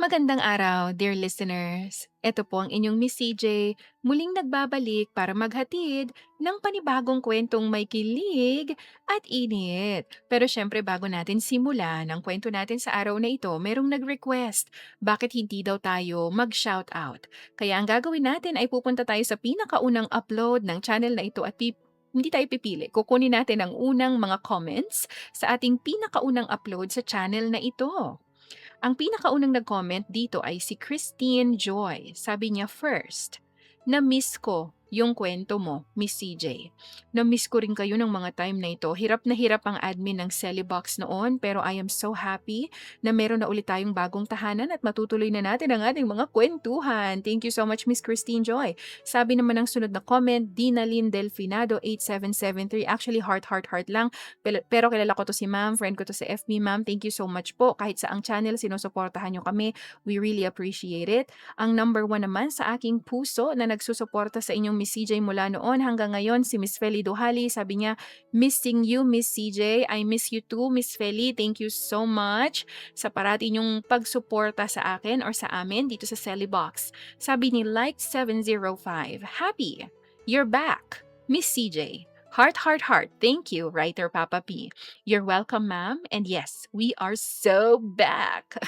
Magandang araw, dear listeners. Ito po ang inyong Miss CJ, muling nagbabalik para maghatid ng panibagong kwentong may kilig at init. Pero syempre bago natin simulan ang kwento natin sa araw na ito, merong nag-request. Bakit hindi daw tayo mag-shout out? Kaya ang gagawin natin ay pupunta tayo sa pinakaunang upload ng channel na ito at hindi tayo pipili. Kukunin natin ang unang mga comments sa ating pinakaunang upload sa channel na ito. Ang pinakaunang nag-comment dito ay si Christine Joy. Sabi niya, first, na-miss ko yung kwento mo, Miss CJ. Na-miss ko rin kayo ng mga time na ito. Hirap na hirap ang admin ng Celibox noon, pero I am so happy na meron na ulit tayong bagong tahanan at matutuloy na natin ang ating mga kwentuhan. Thank you so much, Miss Christine Joy. Sabi naman ng sunod na comment, Dinalyn Delfinado 8773. Actually, heart, heart, heart lang. Pero kilala ko to si ma'am, friend ko to sa FB, ma'am. Thank you so much po. Kahit sa ang channel, sinusuportahan nyo kami. We really appreciate it. Ang number one naman sa aking puso na nagsusuporta sa inyong Miss CJ mula noon hanggang ngayon, si Miss Feli Duhali. Sabi niya, missing you, Miss CJ. I miss you too, Miss Feli. Thank you so much sa parati nyong pagsuporta sa akin or sa amin dito sa Celibox. Sabi ni Like705, happy, you're back, Miss CJ. Heart, heart, heart. Thank you, writer Papa P. You're welcome, ma'am. And yes, we are so back.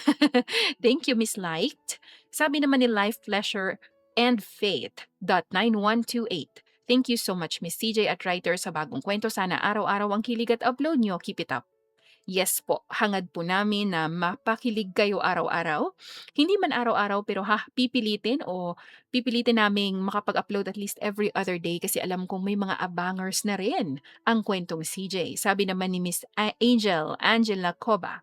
Thank you, Miss Light. Sabi naman ni Life, Pleasure, and Faith. 9128. Thank you so much, Miss CJ at writer sa bagong kwento. Sana araw-araw ang kilig at upload nyo. Keep it up. Yes po, hangad po namin na mapakilig kayo araw-araw. Hindi man araw-araw pero pipilitin naming makapag-upload at least every other day kasi alam kong may mga abangers na rin ang kwentong CJ. Sabi naman ni Miss Angela Coba,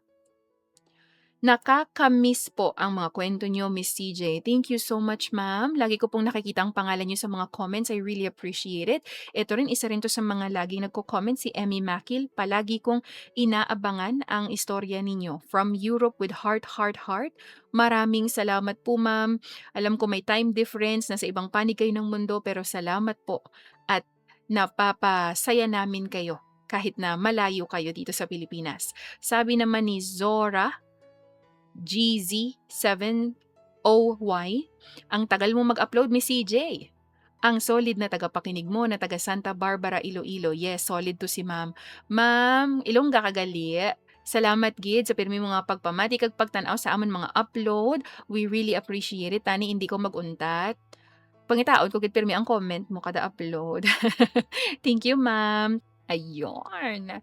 nakaka-miss po ang mga kwento niyo, Miss CJ. Thank you so much, ma'am. Lagi ko pong nakikita ang pangalan niyo sa mga comments. I really appreciate it. Ito rin, isa rin to sa mga laging nagko-comment, si Emmy Makil. Palagi kong inaabangan ang istorya ninyo. From Europe with heart, heart, heart. Maraming salamat po, ma'am. Alam ko may time difference, nasa ibang panig kayo ng mundo, pero salamat po. At napapasaya namin kayo kahit na malayo kayo dito sa Pilipinas. Sabi naman ni Zora GZ7OY, ang tagal mo mag-upload, Miss CJ. Ang solid na tagapakinig mo na taga Santa Barbara, Iloilo. Yes, solid to si ma'am. Ma'am, ilongga kagali. Salamat gid sa pirmi mga pagpamati kag pagtanaw sa amon mga upload. We really appreciate it. Tani hindi ko maguntat. Pangitaon ko gid pirmi ang comment mo kada upload. Thank you, ma'am. Ayun.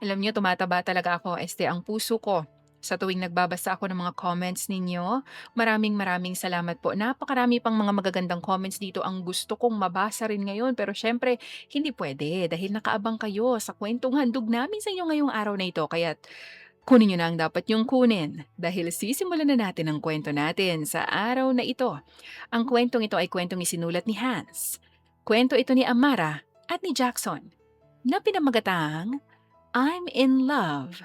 Alam niyo tumataba talaga ako, ang puso ko sa tuwing nagbabasa ako ng mga comments ninyo. Maraming maraming salamat po. Napakarami pang mga magagandang comments dito ang gusto kong mabasa rin ngayon. Pero syempre, hindi pwede dahil nakaabang kayo sa kwentong handog namin sa inyo ngayong araw na ito. Kaya kunin nyo na ang dapat yung kunin dahil sisimulan na natin ang kwento natin sa araw na ito. Ang kwentong ito ay kwentong isinulat ni Hans. Kwento ito ni Amara at ni Jackson na pinamagatang I'm in love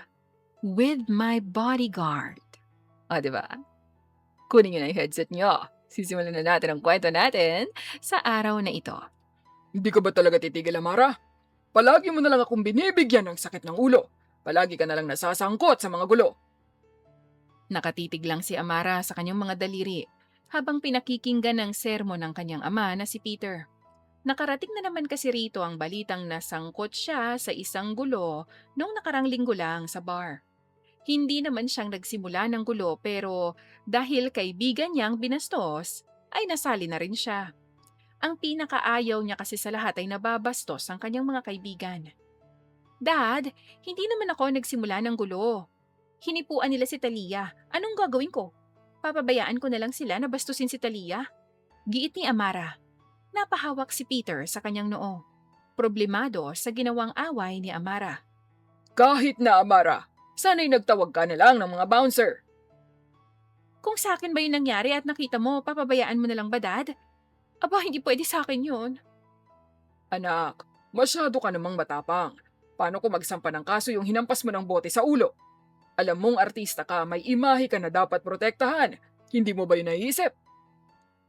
with my bodyguard. O, di ba? Kunin niyo na yung headset niyo. Sisimulan na natin ang kwento natin sa araw na ito. Hindi ka ba talaga titigil, Amara? Palagi mo na lang akong binibigyan ng sakit ng ulo. Palagi ka na lang nasasangkot sa mga gulo. Nakatitig lang si Amara sa kanyang mga daliri habang pinakikinggan ng sermon ng kanyang ama na si Peter. Nakarating na naman kasi rito ang balitang nasangkot siya sa isang gulo noong nakarang linggo lang sa bar. Hindi naman siyang nagsimula ng gulo pero dahil kaibigan niyang binastos, ay nasali na rin siya. Ang pinakaayaw niya kasi sa lahat ay nababastos ang kanyang mga kaibigan. Dad, hindi naman ako nagsimula ng gulo. Hinipuan nila si Talia. Anong gagawin ko? Papabayaan ko na lang sila na bastusin si Talia? Giit ni Amara. Napahawak si Peter sa kanyang noo. Problemado sa ginawang away ni Amara. Kahit na, Amara, sana'y nagtawag ka na lang ng mga bouncer. Kung sa akin ba yung nangyari at nakita mo, papabayaan mo na lang ba, Dad? Aba, hindi pwede sa akin yun. Anak, masyado ka namang matapang. Paano kung magsampa ng kaso yung hinampas mo ng bote sa ulo? Alam mong artista ka, may imahe ka na dapat protektahan. Hindi mo ba yun naiisip?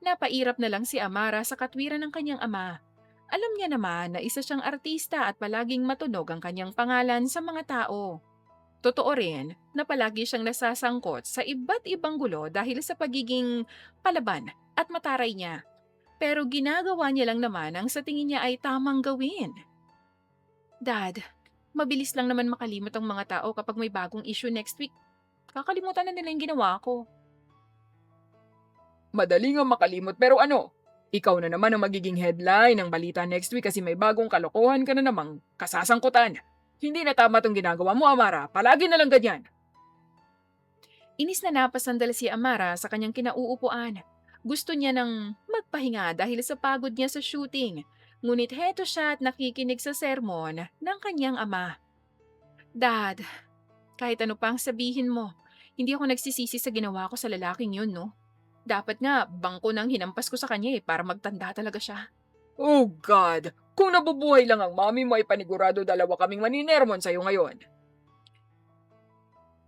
Napairap na lang si Amara sa katwiran ng kanyang ama. Alam niya naman na isa siyang artista at palaging matunog ang kanyang pangalan sa mga tao. Totoo rin na palagi siyang nasasangkot sa iba't ibang gulo dahil sa pagiging palaban at mataray niya. Pero ginagawa niya lang naman ang sa tingin niya ay tamang gawin. Dad, mabilis lang naman makalimot ang mga tao kapag may bagong issue next week. Kakalimutan na nila yung ginawa ko. Madali nga makalimot pero ano? Ikaw na naman ang magiging headline ng balita next week kasi may bagong kalokohan ka na namang kasasangkutan. Hindi na tama tong ginagawa mo, Amara. Palagi na lang ganyan. Inis na napasandal si Amara sa kanyang kinauupuan. Gusto niya ng magpahinga dahil sa pagod niya sa shooting. Ngunit heto siya at nakikinig sa sermon ng kanyang ama. Dad, kahit ano pang sabihin mo, hindi ako nagsisisi sa ginawa ko sa lalaking yun, no? Dapat nga, bangko nang hinampas ko sa kanya para magtanda talaga siya. Oh God! Kung nabubuhay lang ang mami mo ay panigurado dalawa kaming maninermon sa'yo ngayon.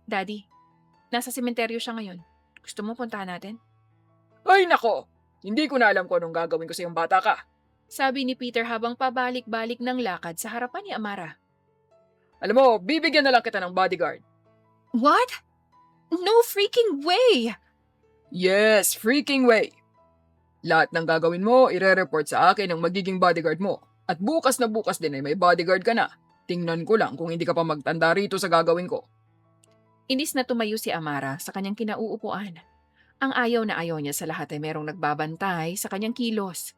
Daddy, nasa sementeryo siya ngayon. Gusto mo puntahan natin? Ay nako! Hindi ko na alam kung anong gagawin ko sa iyong bata ka. Sabi ni Peter habang pabalik-balik ng lakad sa harapan ni Amara. Alam mo, bibigyan na lang kita ng bodyguard. What? No freaking way! Yes, freaking way! Lahat ng gagawin mo, ire-report sa akin ang magiging bodyguard mo. At bukas na bukas din ay may bodyguard ka na. Tingnan ko lang kung hindi ka pa magtanda rito sa gagawin ko. Inis na tumayo si Amara sa kanyang kinauupuan. Ang ayaw na ayaw niya sa lahat ay merong nagbabantay sa kanyang kilos.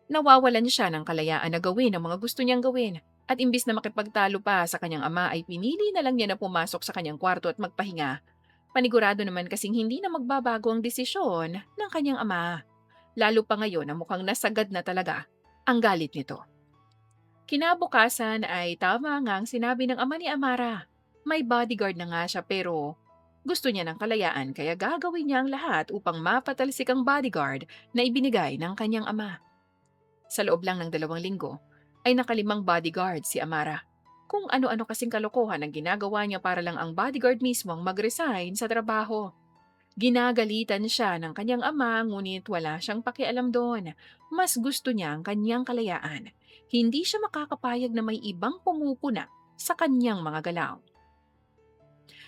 Nawawalan siya ng kalayaan na gawin ang mga gusto niyang gawin. At imbis na makipagtalo pa sa kanyang ama ay pinili na lang niya na pumasok sa kanyang kwarto at magpahinga. Panigurado naman kasing hindi na magbabago ang desisyon ng kanyang ama. Lalo pa ngayon na mukhang nasagad na talaga ang galit nito. Kinabukasan ay tama nga ang sinabi ng ama ni Amara. May bodyguard na nga siya pero gusto niya ng kalayaan kaya gagawin niya ang lahat upang mapatalsik ang bodyguard na ibinigay ng kanyang ama. Sa loob lang ng 2 linggo ay nakalimang bodyguard si Amara. Kung ano-ano kasing kalokohan ang ginagawa niya para lang ang bodyguard mismo ang mag-resign sa trabaho. Ginagalitan siya ng kanyang ama ngunit wala siyang pakialam doon. Mas gusto niya ang kanyang kalayaan. Hindi siya makakapayag na may ibang pumupuna sa kanyang mga galaw.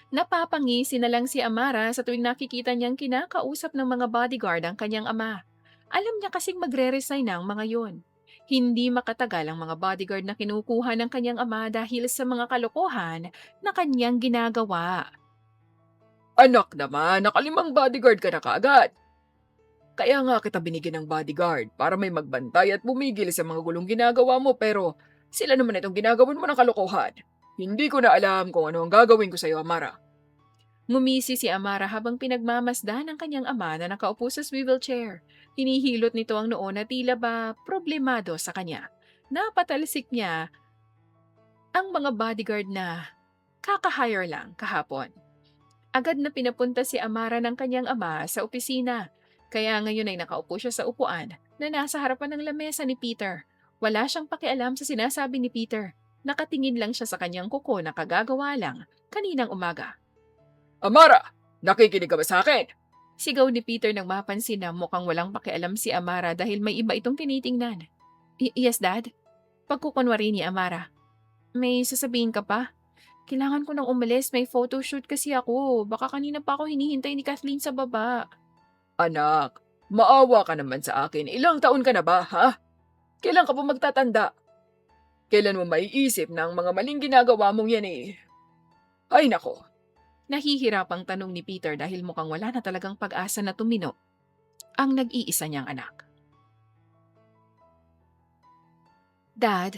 Napapangisi na lang si Amara sa tuwing nakikita niyang kinakausap ng mga bodyguard ang kanyang ama. Alam niya kasing magre-resign na ang mga yon. Hindi makatagal ang mga bodyguard na kinukuha ng kanyang ama dahil sa mga kalokohan na kanyang ginagawa. Anak naman, nakalimang bodyguard ka na kaagad. Kaya nga kita binigyan ng bodyguard para may magbantay at bumigil sa mga gulong ginagawa mo pero sila naman itong ginagawan mo ng kalokohan. Hindi ko na alam kung ano ang gagawin ko sa iyo, Amara. Ngumisi si Amara habang pinagmamasdan ng kanyang ama na nakaupo sa swivel chair. Hinihilot nito ang noo na tila ba problemado sa kanya. Napatalsik niya ang mga bodyguard na kaka-hire lang kahapon. Agad na pinapunta si Amara ng kanyang ama sa opisina. Kaya ngayon ay nakaupo siya sa upuan na nasa harapan ng lamesa ni Peter. Wala siyang pakialam sa sinasabi ni Peter. Nakatingin lang siya sa kanyang kuko na kagagawa lang kaninang umaga. Amara, nakikinig ka ba sa akin? Sigaw ni Peter nang mapansin na mukhang walang pakialam si Amara dahil may iba itong tinitingnan. Yes, Dad? Pagkukunwari ni Amara. May sasabihin ka pa? Kailangan ko nang umalis, may photoshoot kasi ako. Baka kanina pa ako hinihintay ni Kathleen sa baba. Anak, maawa ka naman sa akin. Ilang taon ka na ba, ha? Kailan ka pa magtatanda? Kailan mo maiisip na ang mga maling ginagawa mong yan eh? Ay nako, Nahihirapang tanong ni Peter dahil mukhang wala na talagang pag-asa na tumino ang nag-iisa niyang anak. Dad,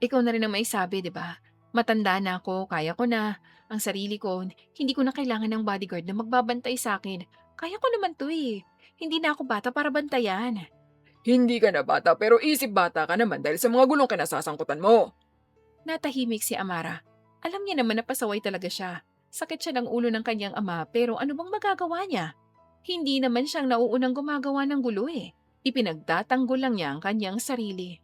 ikaw na rin ang may sabi, di ba? Matanda na ako, kaya ko na. Ang sarili ko, hindi ko na kailangan ng bodyguard na magbabantay sa akin. Kaya ko naman to eh. Hindi na ako bata para bantayan. hindi ka na bata pero isip bata ka naman dahil sa mga gulong kinasasangkutan mo. Natahimik si Amara. Alam niya naman na pasaway talaga siya. Sakit siya ng ulo ng kanyang ama pero ano bang magagawa niya? Hindi naman siyang nauunang gumagawa ng gulo eh. Ipinagtatanggol lang niya ang kanyang sarili.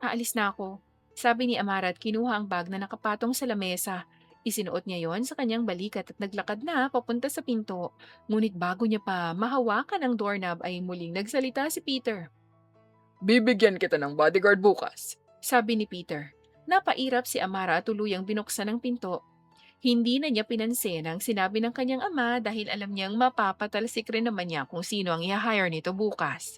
Aalis na ako, sabi ni Amara at kinuha ang bag na nakapatong sa lamesa. Isinuot niya yon sa kanyang balikat at naglakad na papunta sa pinto. Ngunit bago niya pa mahawakan ang doorknob ay muling nagsalita si Peter. Bibigyan kita ng bodyguard bukas. Sabi ni Peter. Napairap si Amara at tuluyang binuksan ang pinto. Hindi na niya pinansin ang sinabi ng kanyang ama dahil alam niyang mapapatalsik rin naman niya kung sino ang i-hire nito bukas.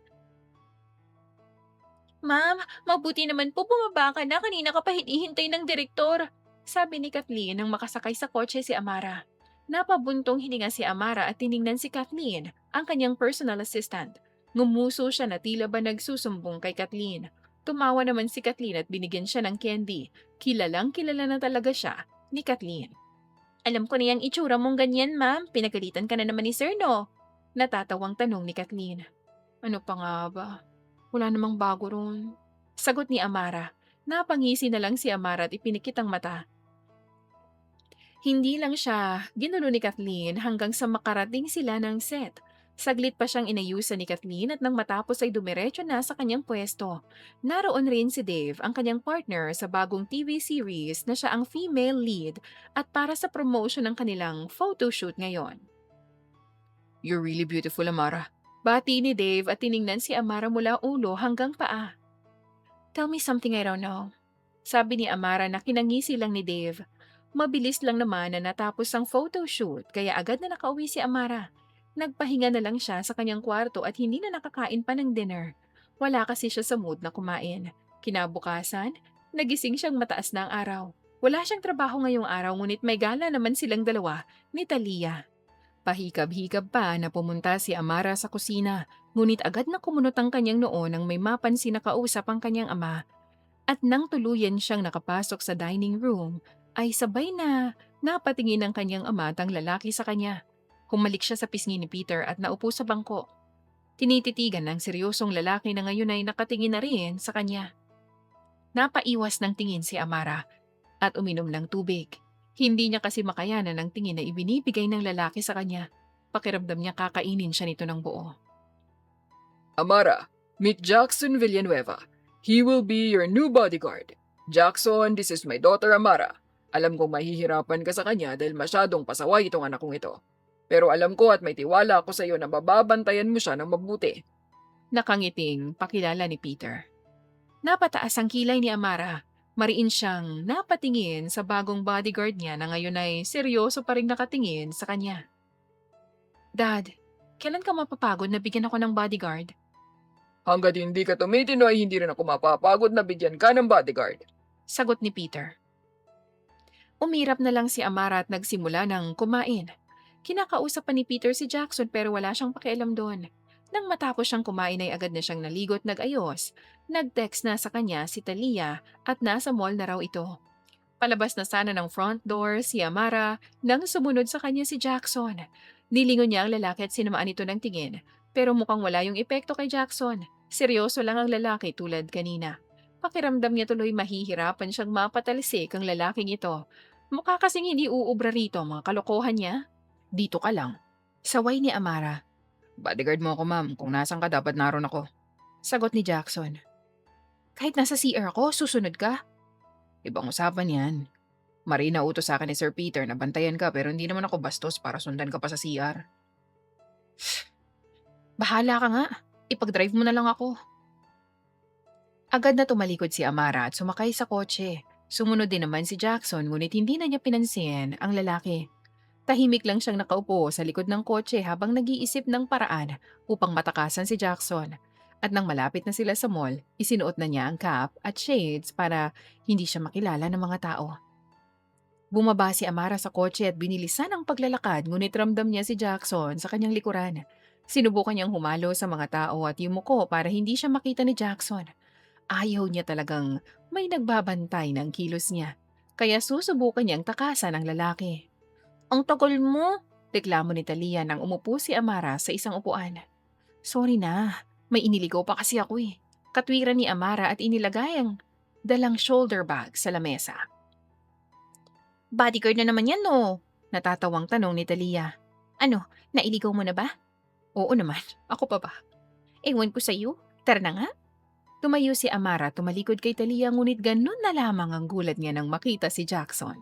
Ma'am, mabuti naman po bumaba ka na, kanina ka pa hinihintay ng direktor. Sabi ni Kathleen nang makasakay sa kotse si Amara. Napabuntong hininga si Amara at tiningnan si Kathleen, ang kanyang personal assistant. Ngumuso siya na tila ba nagsusumbong kay Kathleen. Tumawa naman si Kathleen at binigyan siya ng candy. Kilalang kilala na talaga siya ni Kathleen. Alam ko na yung itsura mong ganyan, ma'am. Pinagalitan ka na naman ni Sir, no? Natatawang tanong ni Kathleen. Ano pa nga ba? Wala namang bago ron. Sagot ni Amara. Napangisi na lang si Amara at ipinikit ang mata. Hindi lang siya ginulo ni Kathleen hanggang sa makarating sila ng set. Saglit pa siyang inayusan ni Kathleen at nang matapos ay dumiretso na sa kanyang pwesto. Naroon rin si Dave, ang kanyang partner sa bagong TV series na siya ang female lead at para sa promotion ng kanilang photoshoot ngayon. You're really beautiful, Amara. Bati ni Dave at tiningnan si Amara mula ulo hanggang paa. Tell me something I don't know. Sabi ni Amara na kinangisi lang ni Dave. Mabilis lang naman na natapos ang photoshoot kaya agad na nakauwi si Amara. Nagpahinga na lang siya sa kanyang kwarto at hindi na nakakain pa ng dinner. Wala kasi siya sa mood na kumain. Kinabukasan, nagising siyang mataas na ang araw. Wala siyang trabaho ngayong araw ngunit may gala naman silang dalawa ni Talia. Pahikab-hikab pa na pumunta si Amara sa kusina, ngunit agad na kumunot ang kanyang noo nang may mapansin na kausap ang kanyang ama. At nang tuluyan siyang nakapasok sa dining room, ay sabay na napatingin ang kanyang ama at ang lalaki sa kanya. Humalik siya sa pisngi ni Peter at naupo sa bangko. Tinititigan ng seryosong lalaki na ngayon ay nakatingin na rin sa kanya. Napaiwas ng tingin si Amara at uminom ng tubig. Hindi niya kasi makayanan ang tingin na ibinibigay ng lalaki sa kanya. Pakiramdam niya kakainin siya nito ng buo. Amara, meet Jackson Villanueva. He will be your new bodyguard. Jackson, this is my daughter Amara. Alam kong mahihirapan ka sa kanya dahil masyadong pasaway itong anak kong ito. Pero alam ko at may tiwala ako sa iyo na mababantayan mo siya ng mabuti. Nakangiting pakilala ni Peter. Napataas ang kilay ni Amara. Mariin siyang napatingin sa bagong bodyguard niya na ngayon ay seryoso pa rin nakatingin sa kanya. Dad, kailan ka mapapagod na bigyan ako ng bodyguard? Hanggat hindi ka tumitino ay hindi rin ako mapapagod na bigyan ka ng bodyguard. Sagot ni Peter. Umirap na lang si Amara at nagsimula ng kumain. Kinakausap pa ni Peter si Jackson pero wala siyang pakialam doon. Nang matapos siyang kumain ay agad na siyang naligo at nag-ayos. Nag-text na sa kanya si Talia at nasa mall na raw ito. Palabas na sana ng front door si Amara nang sumunod sa kanya si Jackson. Nilingon niya ang lalaki at sinamaan ito ng tingin. Pero mukhang wala yung epekto kay Jackson. Seryoso lang ang lalaki tulad kanina. Pakiramdam niya tuloy mahihirapan siyang mapatalsik ang lalaking ito. Mukha kasing hindi uubra rito mga kalokohan niya. Dito ka lang. Saway ni Amara. Bodyguard mo ako, ma'am. Kung nasan ka, dapat naroon ako. Sagot ni Jackson. Kahit nasa CR ako, susunod ka? Ibang usapan yan. Marina utos sa akin ni Sir Peter na bantayan ka pero hindi naman ako bastos para sundan ka pa sa CR. Bahala ka nga. Ipag-drive mo na lang ako. Agad na tumalikod si Amara at sumakay sa kotse. Sumunod din naman si Jackson ngunit hindi na niya pinansin ang lalaki. Tahimik lang siyang nakaupo sa likod ng kotse habang nag-iisip ng paraan upang matakasan si Jackson. At nang malapit na sila sa mall, isinuot na niya ang cap at shades para hindi siya makilala ng mga tao. Bumaba si Amara sa kotse at binilisan ang paglalakad ngunit ramdam niya si Jackson sa kanyang likuran. Sinubukan niyang humalo sa mga tao at yumuko para hindi siya makita ni Jackson. Ayaw niya talagang may nagbabantay ng kilos niya. Kaya susubukan niyang takasan ang lalaki. Ang tagal mo, reklamo ni Talia nang umupo si Amara sa isang upuan. Sorry na, may iniligaw pa kasi ako eh. Katwiran ni Amara at inilagay ang dalang shoulder bag sa lamesa. Bodyguard na naman yan no? Natatawang tanong ni Talia. Ano, nailigaw mo na ba? Oo naman, ako pa ba? Ewan ko sa'yo, tara na nga. Tumayo si Amara tumalikod kay Talia ngunit ganun na lamang ang gulat niya nang makita si Jackson.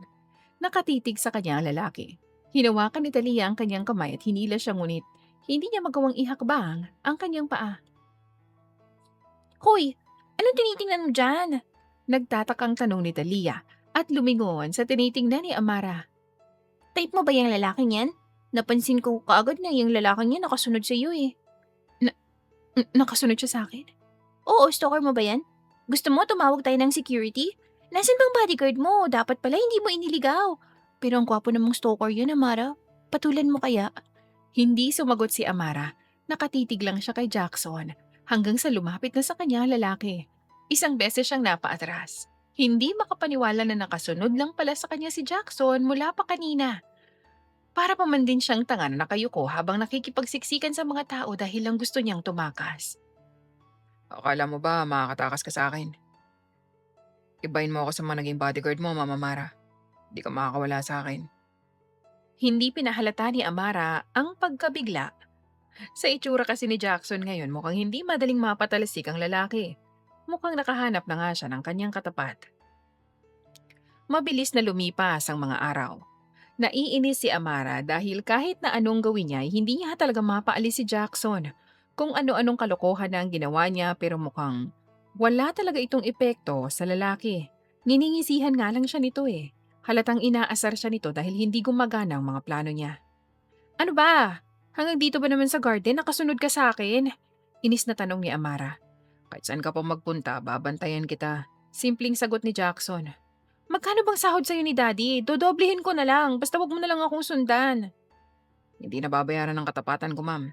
Nakatitig sa kanya ang lalaki. Hinawakan ni Talia ang kanyang kamay at hinila siya ngunit hindi niya magawang ihakbang ang kanyang paa. Hoy, anong tinitingnan mo dyan? Nagtatakang tanong ni Dalia at lumingon sa tinitingnan ni Amara. Type mo ba yung lalaking yan? Napansin ko kaagad na yung lalaking yan nakasunod sa iyo eh. Nakasunod siya sa akin? Oo, stalker mo ba yan? Gusto mo tumawag tayo ng security? Nasaan bang bodyguard mo? Dapat pala hindi mo iniligaw. Pero ang gwapo namang stalker yun, Amara. Patulan mo kaya? Hindi sumagot si Amara. Nakatitig lang siya kay Jackson hanggang sa lumapit na sa kanya ang lalaki. Isang beses siyang napaatras. Hindi makapaniwala na nakasunod lang pala sa kanya si Jackson mula pa kanina. Para pa man din siyang tanga na nakayuko habang nakikipagsiksikan sa mga tao dahil lang gusto niyang tumakas. Akala mo ba makakatakas ka sa akin? Ibahin mo ako sa mga naging bodyguard mo, Mama Mara. Di ka makakawala sa akin. Hindi pinahalata ni Amara ang pagkabigla. Sa itsura kasi ni Jackson ngayon mukhang hindi madaling mapatalisik ang lalaki. Mukhang nakahanap na nga siya ng kanyang katapat. Mabilis na lumipas ang mga araw. Naiinis si Amara dahil kahit na anong gawin niya, ay hindi niya talaga mapaalis si Jackson. Kung ano-anong kalokohan na ang ginawa niya pero mukhang wala talaga itong epekto sa lalaki. Niningisihan nga lang siya nito eh. Halatang inaasar siya nito dahil hindi gumagana ang mga plano niya. Ano ba? Hanggang dito ba naman sa garden nakasunod ka sa akin? Inis na tanong ni Amara. Kahit saan ka pa magpunta, babantayan kita. Simpleng sagot ni Jackson. Magkano bang sahod sa'yo ni Daddy? Dodoblehin ko na lang. Basta wag mo na lang akong sundan. Hindi na babayaran ng katapatan ko, ma'am.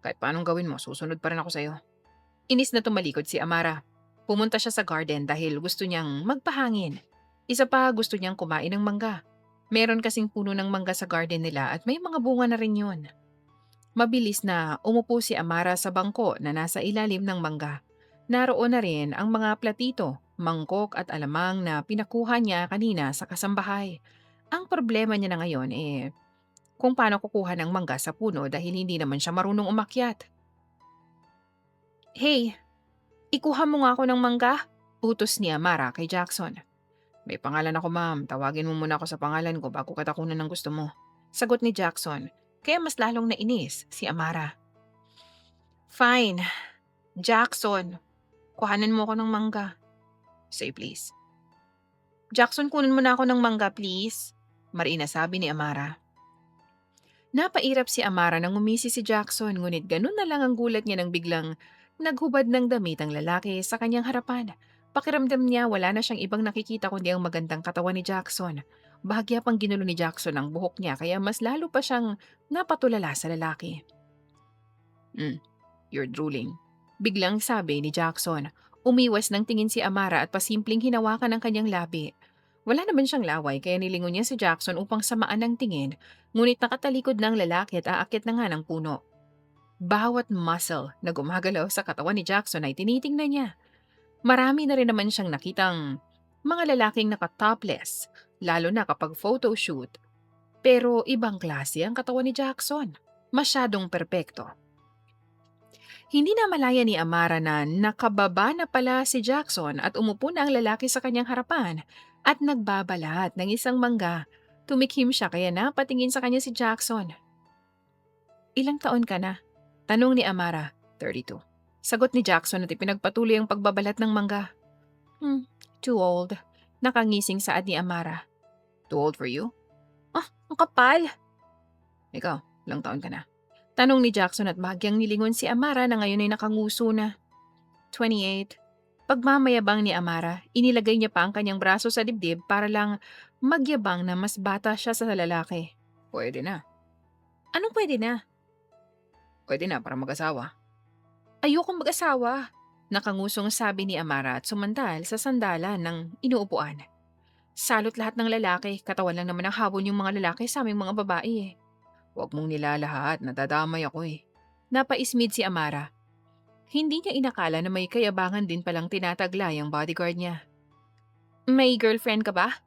Kahit paanong gawin mo, susunod pa rin ako sa'yo. Inis na tumalikod si Amara. Pumunta siya sa garden dahil gusto niyang magpahangin. Isa pa gusto niyang kumain ng mangga. Meron kasing puno ng mangga sa garden nila at may mga bunga na rin yun. Mabilis na umupo si Amara sa bangko na nasa ilalim ng mangga. Naroon na rin ang mga platito, mangkok at alamang na pinakuha niya kanina sa kasambahay. Ang problema niya na ngayon kung paano kukuha ng mangga sa puno dahil hindi naman siya marunong umakyat. Hey, ikuha mo nga ako ng mangga, utos ni Amara kay Jackson. May pangalan ako, ma'am. Tawagin mo muna ako sa pangalan ko bago kita kunan ng gusto mo. Sagot ni Jackson, kaya mas lalong nainis si Amara. Fine, Jackson, kuhanan mo ako ng mangga. Say please. Jackson, kunin mo na ako ng mangga, please. Marina sabi ni Amara. Napairap si Amara nang umisi si Jackson, ngunit ganun na lang ang gulat niya nang biglang naghubad ng damit ang lalaki sa kanyang harapan. Pakiramdam niya wala na siyang ibang nakikita kundi ang magandang katawan ni Jackson. Bahagya pang ginulo ni Jackson ang buhok niya kaya mas lalo pa siyang napatulala sa lalaki. You're drooling. Biglang sabi ni Jackson. Umiwas ng tingin si Amara at pasimpleng hinawakan ang kanyang labi. Wala naman siyang laway kaya nilingon niya si Jackson upang samaan ng tingin, ngunit nakatalikod ng lalaki at aakyat na nga ng puno. Bawat muscle na gumagalaw sa katawan ni Jackson ay tinitingnan niya. Marami na rin naman siyang nakitang mga lalaking naka-topless, lalo na kapag photoshoot. Pero ibang klase ang katawan ni Jackson. Masyadong perpekto. Hindi na malaya ni Amara na nakababa na pala si Jackson at umupo na ang lalaki sa kanyang harapan at nagbabalat ng isang mangga. Tumikhim siya kaya napatingin sa kanya si Jackson. Ilang taon ka na? Tanong ni Amara. 32. Sagot ni Jackson at ipinagpatuloy ang pagbabalat ng mangga. Too old. Nakangising saad ni Amara. Too old for you? Ang kapal. Ikaw, ilang taon ka na? Tanong ni Jackson at bahagyang nilingon si Amara na ngayon ay nakanguso na. 28. Pagmamayabang ni Amara, inilagay niya pa ang kanyang braso sa dibdib para lang magyabang na mas bata siya sa lalaki. Pwede na. Anong pwede na? Pwede na para mag-asawa. Ayokong mag-asawa. Nakangusong sabi ni Amara at sumandal sa sandalan ng inuupuan. Salot lahat ng lalaki, katawan lang naman ang habon yung mga lalaki sa aming mga babae eh. Huwag mong nilalahat, nadadamay ako eh. Napaismid si Amara. Hindi niya inakala na may kayabangan din palang tinataglay ang bodyguard niya. May girlfriend ka ba?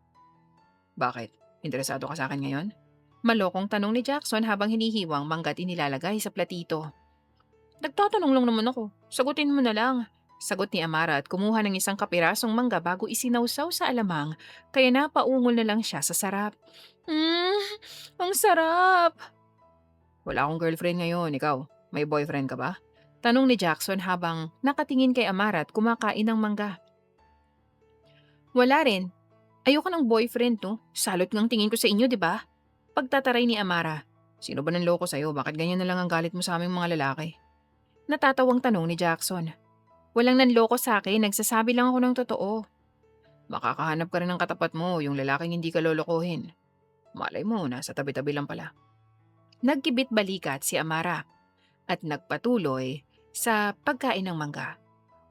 Bakit? Interesado ka sa akin ngayon? Malokong tanong ni Jackson habang hinihiwang manggat inilalagay sa platito. Nagtatanong lang naman ako. Sagutin mo na lang. Sagot ni Amara at kumuha ng isang kapirasong mangga bago isinawsaw sa alamang kaya napaungol na lang siya sa sarap. Ang sarap! Wala akong girlfriend ngayon, ikaw. May boyfriend ka ba? Tanong ni Jackson habang nakatingin kay Amara at kumakain ng mangga. Wala rin. Ayoko ng boyfriend, no? Salot ngang tingin ko sa inyo, di ba? Pagtataray ni Amara. Sino ba nang loko sa'yo? Bakit ganyan na lang ang galit mo sa aming mga lalaki? Natatawang tanong ni Jackson. Walang nanloko sa akin, nagsasabi lang ako ng totoo. Makakahanap ka rin ng katapat mo, yung lalaking hindi ka lolokohin. Malay mo, nasa tabi-tabi lang pala. Nagkibit balikat si Amara at nagpatuloy sa pagkain ng mangga.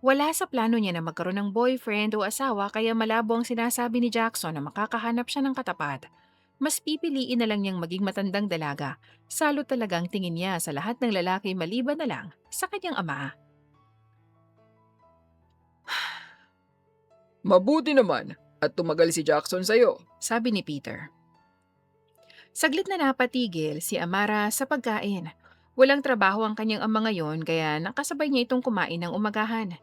Wala sa plano niya na magkaroon ng boyfriend o asawa kaya malabo ang sinasabi ni Jackson na makakahanap siya ng katapat. Mas pipiliin na lang niyang maging matandang dalaga. Salo talagang tingin niya sa lahat ng lalaki maliban na lang sa kanyang ama. Mabuti naman at tumagal si Jackson sa'yo. Sabi ni Peter. Saglit na napatigil si Amara sa pagkain. Walang trabaho ang kanyang ama ngayon kaya nakasabay niya itong kumain ng umagahan.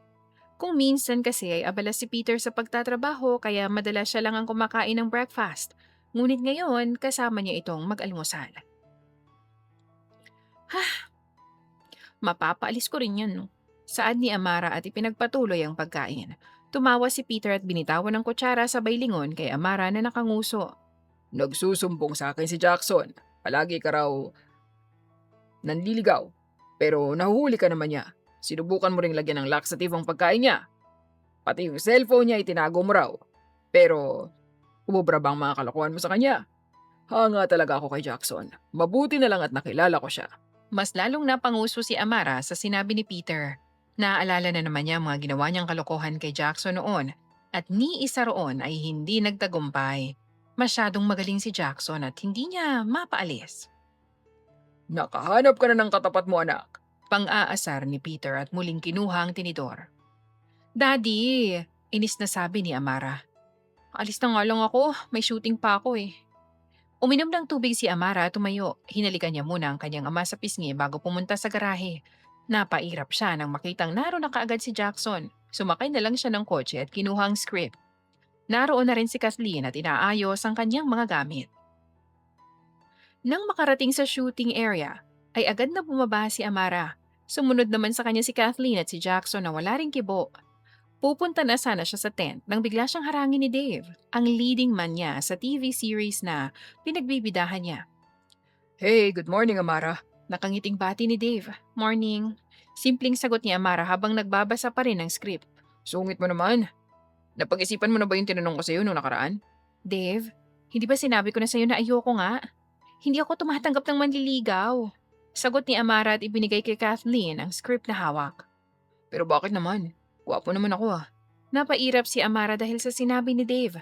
Kung minsan kasi ay abala si Peter sa pagtatrabaho kaya madalas siya lang ang kumakain ng breakfast. Ngunit ngayon kasama niya itong mag-almusal. Mapapaalis ko rin yan, no? Saad ni Amara at ipinagpatuloy ang pagkain. Tumawa si Peter at binitawan ng kutsara sabay lingon kay Amara na nakanguso. Nagsusumbong sa akin si Jackson. Palagi ka raw nanliligaw. Pero nahuhuli ka naman niya. Sinubukan mo ring lagyan ng laxative ang pagkain niya. Pati yung cellphone niya itinago mo raw. Pero umubra ba ang mga kalokohan mo sa kanya? Hanga talaga ako kay Jackson. Mabuti na lang at nakilala ko siya. Mas lalong napanguso si Amara sa sinabi ni Peter. Naaalala na naman niya ang mga ginawa niyang kalokohan kay Jackson noon at ni isa roon ay hindi nagtagumpay. Masyadong magaling si Jackson at hindi niya mapaalis. Nakahanap ka na ng katapat mo, anak. Pang-aasar ni Peter at muling kinuha ang tinidor. Daddy, inis na sabi ni Amara. Alis na nga lang ako, may shooting pa ako eh. Uminom ng tubig si Amara at tumayo. Hinalikan niya muna ang kanyang ama sa pisngi bago pumunta sa garahe. Napairap siya nang makitang naroon na kaagad si Jackson. Sumakay na lang siya ng kotse at kinuha ang script. Naroon na rin si Kathleen at inaayos ang kanyang mga gamit. Nang makarating sa shooting area, ay agad na bumaba si Amara. Sumunod naman sa kanya si Kathleen at si Jackson na wala ring kibo. Pupunta na sana siya sa tent nang bigla siyang harangin ni Dave, ang leading man niya sa TV series na pinagbibidahan niya. Hey, good morning, Amara. Nakangiting bati ni Dave. Morning. Simpleng sagot ni Amara habang nagbabasa pa rin ng script. Sungit mo naman. Napag-isipan mo na ba yung tinanong ko sa'yo noong nakaraan? Dave, hindi ba sinabi ko na sa'yo na ayoko nga? Hindi ako tumatanggap ng manliligaw. Sagot ni Amara at ibinigay kay Kathleen ang script na hawak. Pero bakit naman? Gwapo naman ako ah. Napairap si Amara dahil sa sinabi ni Dave.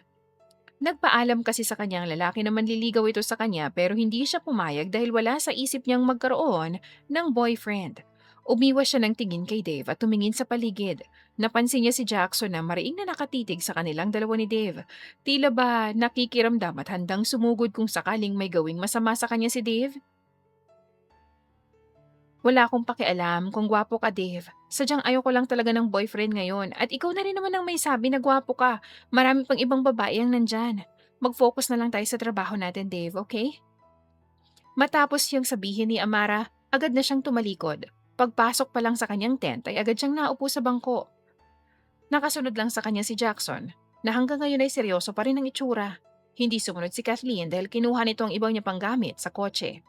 Nagpaalam kasi sa kanyang lalaki na manliligaw ito sa kanya pero hindi siya pumayag dahil wala sa isip niyang magkaroon ng boyfriend. Umiwas siya ng tingin kay Dave at tumingin sa paligid. Napansin niya si Jackson na mariing na nakatitig sa kanilang dalawa ni Dave. Tila ba nakikiramdam at handang sumugod kung sakaling may gawing masama sa kanya si Dave? Wala akong pakialam kung gwapo ka, Dave. Sadyang ayoko lang talaga ng boyfriend ngayon. At ikaw na rin naman ang may sabi na gwapo ka. Marami pang ibang babae ang nandyan. Mag-focus na lang tayo sa trabaho natin, Dave, okay? Matapos siyang sabihin ni Amara, agad na siyang tumalikod. Pagpasok pa lang sa kanyang tent ay agad siyang naupo sa bangko. Nakasunod lang sa kanya si Jackson, na hanggang ngayon ay seryoso pa rin ang itsura. Hindi sumunod si Kathleen dahil kinuha nito ang ibang niya pang gamit sa kotse.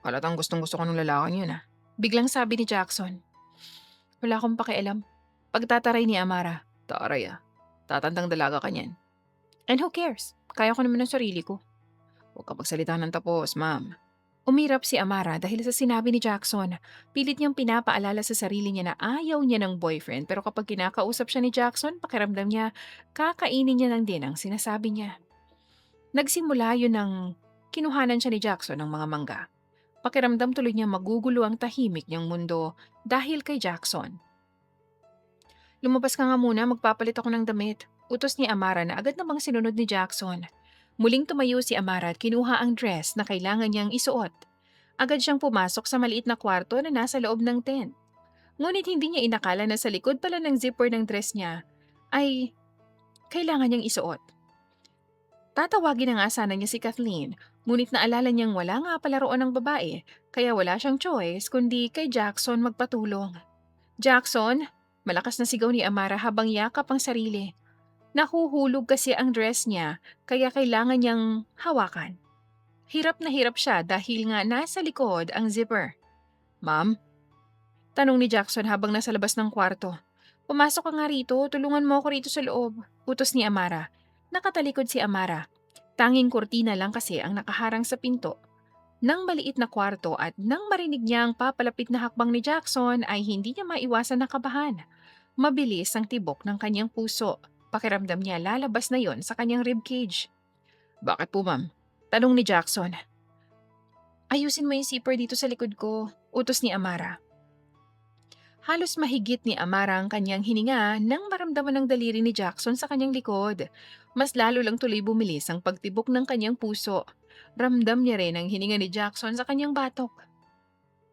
Halatang gustong-gusto ko ng lalaking yun ah. Biglang sabi ni Jackson. Wala akong pakialam. Pagtataray ni Amara. Taray ah. Tatandang dalaga ka niyan. And who cares? Kaya ko naman ang sarili ko. Huwag ka magsalita ng tapos, ma'am. Umirap si Amara dahil sa sinabi ni Jackson. Pilit niyang pinapaalala sa sarili niya na ayaw niya ng boyfriend pero kapag kinakausap siya ni Jackson, pakiramdam niya, kakainin niya lang din ang sinasabi niya. Nagsimula yun ng kinuhanan siya ni Jackson ng mga mangga. Pakiramdam tuloy niya magugulo ang tahimik niyang mundo dahil kay Jackson. Lumabas ka nga muna, magpapalit ako ng damit. Utos ni Amara na agad namang sinunod ni Jackson. Muling tumayo si Amara at kinuha ang dress na kailangan niyang isuot. Agad siyang pumasok sa maliit na kwarto na nasa loob ng tent. Ngunit hindi niya inakala na sa likod pala ng zipper ng dress niya ay kailangan niyang isuot. Tatawagin na nga sana niya si Kathleen, ngunit naalala niyang wala nga pala roon ng babae, kaya wala siyang choice kundi kay Jackson magpatulong. Jackson, malakas na sigaw ni Amara habang yakap ang sarili. Nahuhulog kasi ang dress niya kaya kailangan niyang hawakan. Hirap na hirap siya dahil nga nasa likod ang zipper. Ma'am, Tanong ni Jackson habang nasa labas ng kwarto. Pumasok ka nga rito, tulungan mo ako rito sa loob. Utos ni Amara. Nakatalikod si Amara. Tanging kurtina lang kasi ang nakaharang sa pinto. Nang maliit na kwarto at nang marinig niya ang papalapit na hakbang ni Jackson ay hindi niya maiwasan na kabahan. Mabilis ang tibok ng kanyang puso. Pakiramdam niya lalabas na yon sa kanyang ribcage. bakit po ma'am? Tanong ni Jackson. Ayusin mo yung zipper dito sa likod ko, utos ni Amara. Halos mahigit ni Amara ang kanyang hininga nang maramdaman ng daliri ni Jackson sa kanyang likod. Mas lalo lang tuloy bumilis ang pagtibok ng kanyang puso. Ramdam niya rin ang hininga ni Jackson sa kanyang batok.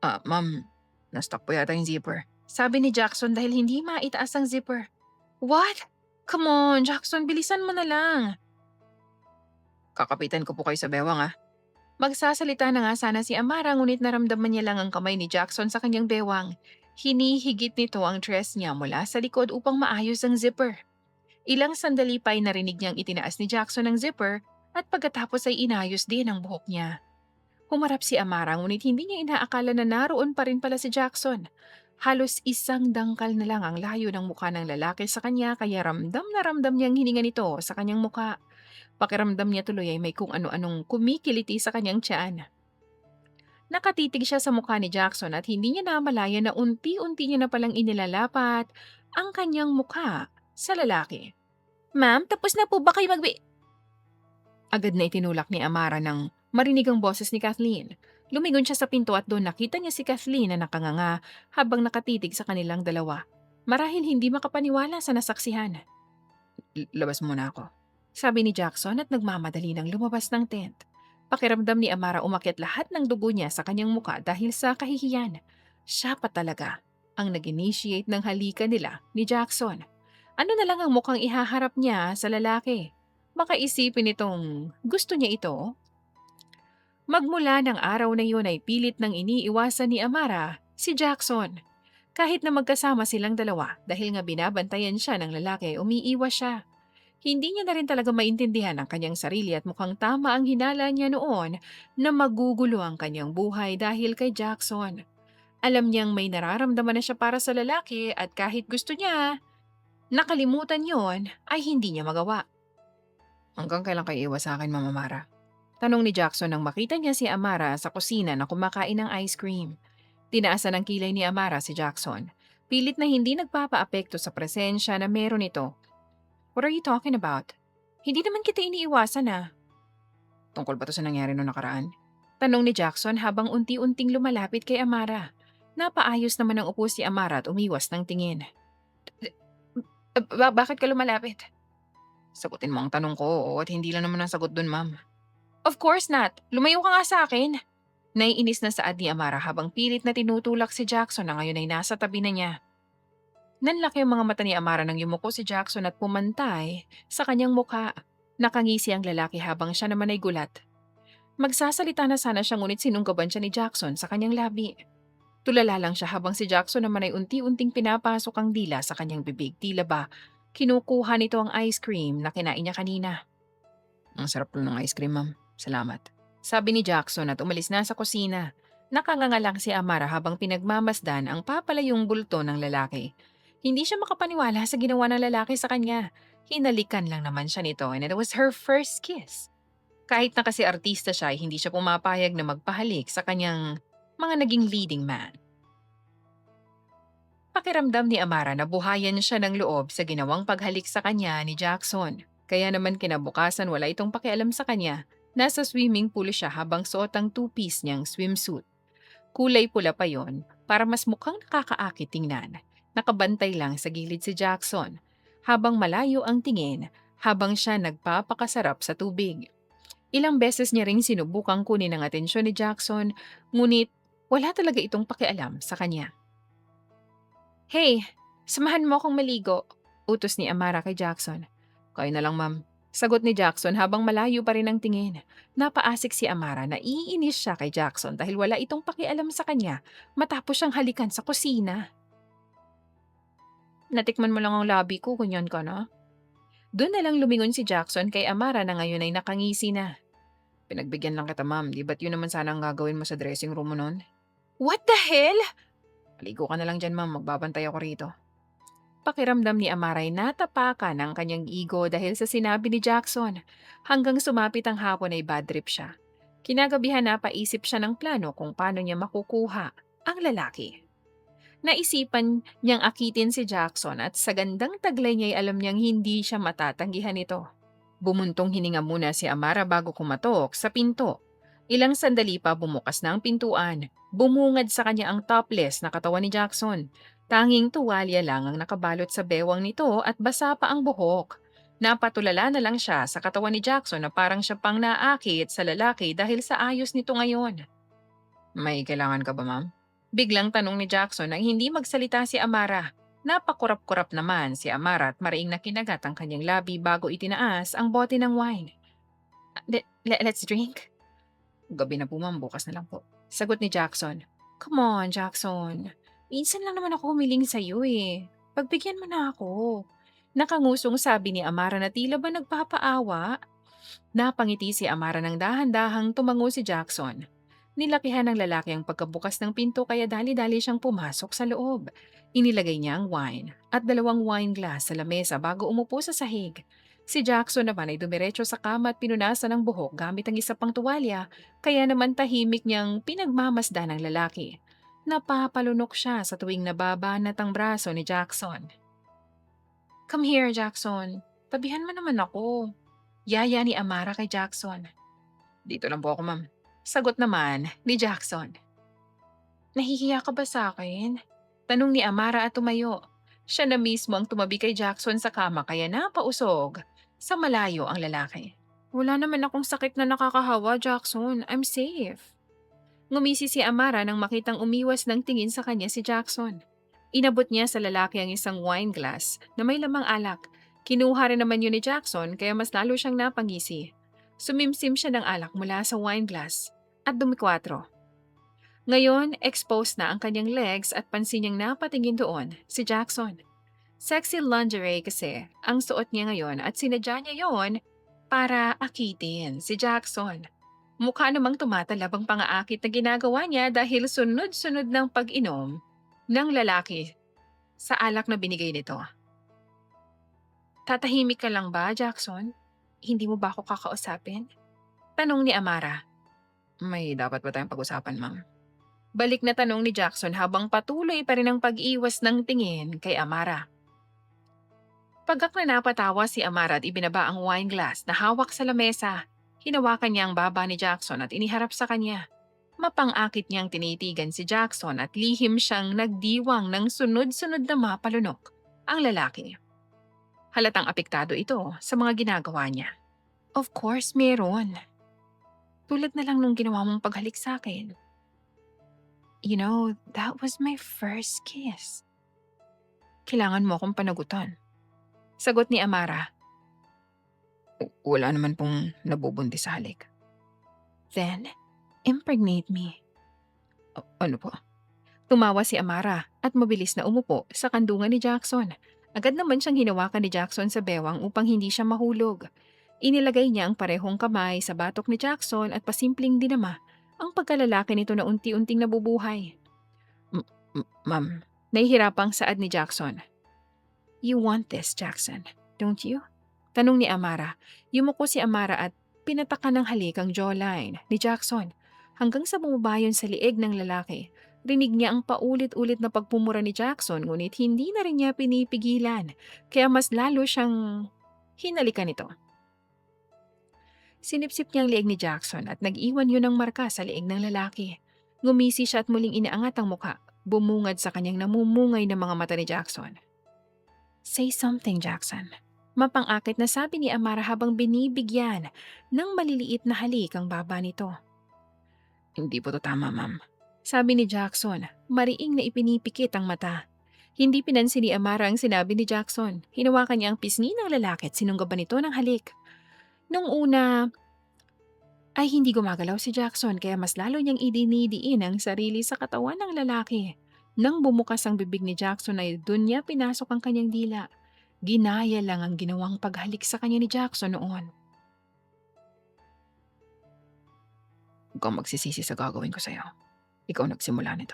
Ma'am, na-stuck po yata yung zipper. Sabi ni Jackson dahil hindi maitaas ang zipper. What? Come on, Jackson, bilisan mo na lang. Kakapitan ko po kayo sa bewang Magsasalita na nga sana si Amara ngunit naramdaman niya lang ang kamay ni Jackson sa kanyang bewang. Hinihigit nito ang dress niya mula sa likod upang maayos ang zipper. Ilang sandali pa ay narinig niyang itinaas ni Jackson ang zipper at pagkatapos ay inayos din ang buhok niya. Humarap si Amara ngunit hindi niya inaakala na naroon pa rin pala si Jackson. Halos isang dangkal na lang ang layo ng mukha ng lalaki sa kanya kaya ramdam na ramdam niyang hininga nito sa kanyang mukha. Pakiramdam niya tuloy ay may kung ano-anong kumikiliti sa kanyang tiyan. Nakatitig siya sa mukha ni Jackson at hindi niya namalayan na unti-unti niya na palang inilalapat ang kanyang mukha sa lalaki. Ma'am, tapos na po ba kayo Agad na itinulak ni Amara nang marinig ang boses ni Kathleen. Lumingon siya sa pinto at doon nakita niya si Kathleen na nakanganga habang nakatitig sa kanilang dalawa. Marahil hindi makapaniwala sa nasaksihan. Labas muna ako. Sabi ni Jackson at nagmamadali ng lumabas ng tent. Pakiramdam ni Amara umakyat lahat ng dugo niya sa kanyang muka dahil sa kahihiyan. Siya pa talaga ang nag-initiate ng halikan nila ni Jackson. Ano na lang ang mukhang ihaharap niya sa lalaki? Baka isipin nitong gusto niya ito. Magmula ng araw na yun ay pilit nang iniiwasan ni Amara si Jackson. Kahit na magkasama silang dalawa dahil nga binabantayan siya ng lalaki, umiiwas siya. Hindi niya na rin talaga maintindihan ang kanyang sarili at mukhang tama ang hinala niya noon na magugulo ang kanyang buhay dahil kay Jackson. Alam niyang may nararamdaman na siya para sa lalaki at kahit gusto niya, nakalimutan yon ay hindi niya magawa. Hanggang kailan kayo iwas sa akin, Mama Mara? Tanong ni Jackson nang makita niya si Amara sa kusina na kumakain ng ice cream. Tinaasan ng kilay ni Amara si Jackson. Pilit na hindi nagpapaapekto sa presensya na meron ito. What are you talking about? Hindi naman kita iniiwasan Tungkol ba to sa nangyari noong nakaraan? Tanong ni Jackson habang unti-unting lumalapit kay Amara. Napaayos naman ang upo si Amara at umiwas ng tingin. Bakit ka lumalapit? Sagutin mo ang tanong ko, oo at hindi lang naman ang sagot dun, ma'am. Of course not. Lumayo ka nga sa akin. Naiinis na saad ni Amara habang pilit na tinutulak si Jackson na ngayon ay nasa tabi na niya. Nanlaki ang mga mata ni Amara nang yumuko si Jackson at pumantay sa kanyang mukha. Nakangisi ang lalaki habang siya naman ay gulat. Magsasalita na sana siya ngunit sinunggaban siya ni Jackson sa kanyang labi. Tulala lang siya habang si Jackson naman ay unti-unting pinapasok ang dila sa kanyang bibig. Tila ba, kinukuha nito ang ice cream na kinain niya kanina. Ang sarap po ng ice cream, ma'am. Salamat. Sabi ni Jackson at umalis na sa kusina. Nakanganga lang si Amara habang pinagmamasdan ang papalayong bulto ng lalaki. Hindi siya makapaniwala sa ginawa ng lalaki sa kanya. Hinalikan lang naman siya nito and it was her first kiss. Kahit na kasi artista siya, hindi siya pumapayag na magpahalik sa kanyang mga naging leading man. Pakiramdam ni Amara na buhayan siya ng loob sa ginawang paghalik sa kanya ni Jackson. Kaya naman kinabukasan wala itong pakialam sa kanya. Nasa swimming pool siya habang suot ang two-piece niyang swimsuit. Kulay pula pa yon para mas mukhang nakakaakit tingnan. Nakabantay lang sa gilid si Jackson. Habang malayo ang tingin, habang siya nagpapakasarap sa tubig. Ilang beses niya ring sinubukang kunin ang atensyon ni Jackson, ngunit wala talaga itong pakialam sa kanya. Hey, samahan mo akong maligo, utos ni Amara kay Jackson. Kayo na lang, ma'am. Sagot ni Jackson habang malayo pa rin ang tingin. Napaasik si Amara na iinis siya kay Jackson dahil wala itong pakialam sa kanya matapos siyang halikan sa kusina. Natikman mo lang ang labi ko, ganyan ka na? Doon na lang lumingon si Jackson kay Amara na ngayon ay nakangisi na. Pinagbigyan lang kita, ma'am. Di ba't yun naman sana ang gagawin mo sa dressing room mo nun? What the hell? Maligo ka na lang dyan, ma'am. Magbabantay ako rito. Pakiramdam ni Amara ay natapakan ang kanyang ego dahil sa sinabi ni Jackson. Hanggang sumapit ang hapon ay bad trip siya. Kinagabihan napaisip siya ng plano kung paano niya makukuha ang lalaki. Naisipan niyang akitin si Jackson at sa gandang taglay niya ay alam niyang hindi siya matatanggihan nito. Bumuntong hininga muna si Amara bago kumatok sa pinto. Ilang sandali pa bumukas na ang pintuan. Bumungad sa kanya ang topless na katawan ni Jackson. Tanging tuwalya lang ang nakabalot sa bewang nito at basa pa ang buhok. Napatulala na lang siya sa katawan ni Jackson na parang siya pang naakit sa lalaki dahil sa ayos nito ngayon. May kailangan ka ba, ma'am? Biglang tanong ni Jackson nang hindi magsalita si Amara. Napakurap-kurap naman si Amara at mariing na kinagat ang kanyang labi bago itinaas ang bote ng wine. Let's drink? Gabi na po, ma'am. Bukas na lang po. Sagot ni Jackson. Come on, Jackson. Minsan lang naman ako humiling sa'yo eh. Pagbigyan mo na ako. Nakangusong sabi ni Amara na tila ba nagpapaawa. Napangiti si Amara ng dahan-dahang tumango si Jackson. Nilakihan ng lalaki ang pagkabukas ng pinto kaya dali-dali siyang pumasok sa loob. Inilagay niya ang wine at 2 wine glass sa lamesa bago umupo sa sahig. Si Jackson naman ay dumiretso sa kama at pinunasan ng buhok gamit ang isa pang tuwalya, kaya naman tahimik niyang pinagmamasdan ng lalaki. Napapalunok siya sa tuwing nababanat ang braso ni Jackson. Come here, Jackson. Tabihan mo naman ako. Yaya ni Amara kay Jackson. Dito lang po ako, ma'am. Sagot naman ni Jackson. Nahihiya ka ba sa akin? Tanong ni Amara at tumayo. Siya na mismo ang tumabi kay Jackson sa kama kaya napausog sa malayo ang lalaki. Wala naman akong sakit na nakakahawa, Jackson. I'm safe. Ngumisi si Amara nang makitang umiwas ng tingin sa kanya si Jackson. Inabot niya sa lalaki ang isang wine glass na may lamang alak. Kinuha rin naman yun ni Jackson kaya mas lalo siyang napangisi. Sumimsim siya ng alak mula sa wine glass at dumikwatro. Ngayon, exposed na ang kanyang legs at pansin niyang napatingin doon si Jackson. Sexy lingerie kasi ang suot niya ngayon at sinadya niya yon para akitin si Jackson. Mukha namang tumatalab ang pangaakit na ginagawa niya dahil sunod-sunod ng pag-inom ng lalaki sa alak na binigay nito. Tatahimik ka lang ba, Jackson? Hindi mo ba ako kakausapin? Tanong ni Amara. May dapat ba tayong pag-usapan, ma'am? Balik na tanong ni Jackson habang patuloy pa rin ang pag-iwas ng tingin kay Amara. Pagkak na napatawa si Amara at ibinaba ang wine glass na hawak sa lamesa, hinawakan niya ang baba ni Jackson at iniharap sa kanya. Mapang-akit niyang tinitigan si Jackson at lihim siyang nagdiwang ng sunod-sunod na mapalunok ang lalaki. Halatang apektado ito sa mga ginagawa niya. Of course, meron. Tulad na lang nung ginawa mong paghalik sa akin. You know, that was my first kiss. Kailangan mo akong panagutan. Sagot ni Amara. Wala naman pong nabubuntis sa halik. Then, impregnate me. Ano po? Tumawa si Amara at mabilis na umupo sa kandungan ni Jackson. Agad naman siyang hinawakan ni Jackson sa bewang upang hindi siya mahulog. Inilagay niya ang parehong kamay sa batok ni Jackson at pasimpleng dinama ang pagkalalaki nito na unti-unting nabubuhay. Ma'am, nahihirapang saad ni Jackson. You want this, Jackson, don't you? Tanong ni Amara. Yumuko si Amara at pinatakan ng halik ang jawline ni Jackson hanggang sa bumaba yun sa liig ng lalaki. Rinig niya ang paulit-ulit na pagpumura ni Jackson ngunit hindi na rin niya pinipigilan kaya mas lalo siyang hinalikan ito. Sinipsip niya ang liig ni Jackson at nag-iwan yun ng marka sa liig ng lalaki. Ngumisi siya at muling inaangat ang muka, bumungad sa kanyang namumungay na mga mata ni Jackson. Say something, Jackson. Mapang-akit na sabi ni Amara habang binibigyan ng maliliit na halik ang baba nito. Hindi po to tama, ma'am. Sabi ni Jackson, mariing na ipinipikit ang mata. Hindi pinansin ni Amara ang sinabi ni Jackson. Hinawakan niya ang pisngi ng lalaki at sinunggaban nito ng halik. Nung una, ay hindi gumagalaw si Jackson kaya mas lalo niyang idinidiin ang sarili sa katawan ng lalaki. Nang bumukas ang bibig ni Jackson ay dun niya pinasok ang kanyang dila. Ginaya lang ang ginawang paghalik sa kanya ni Jackson noon. Huwag kang magsisisi sa gagawin ko sa'yo. Ikaw nagsimula nito.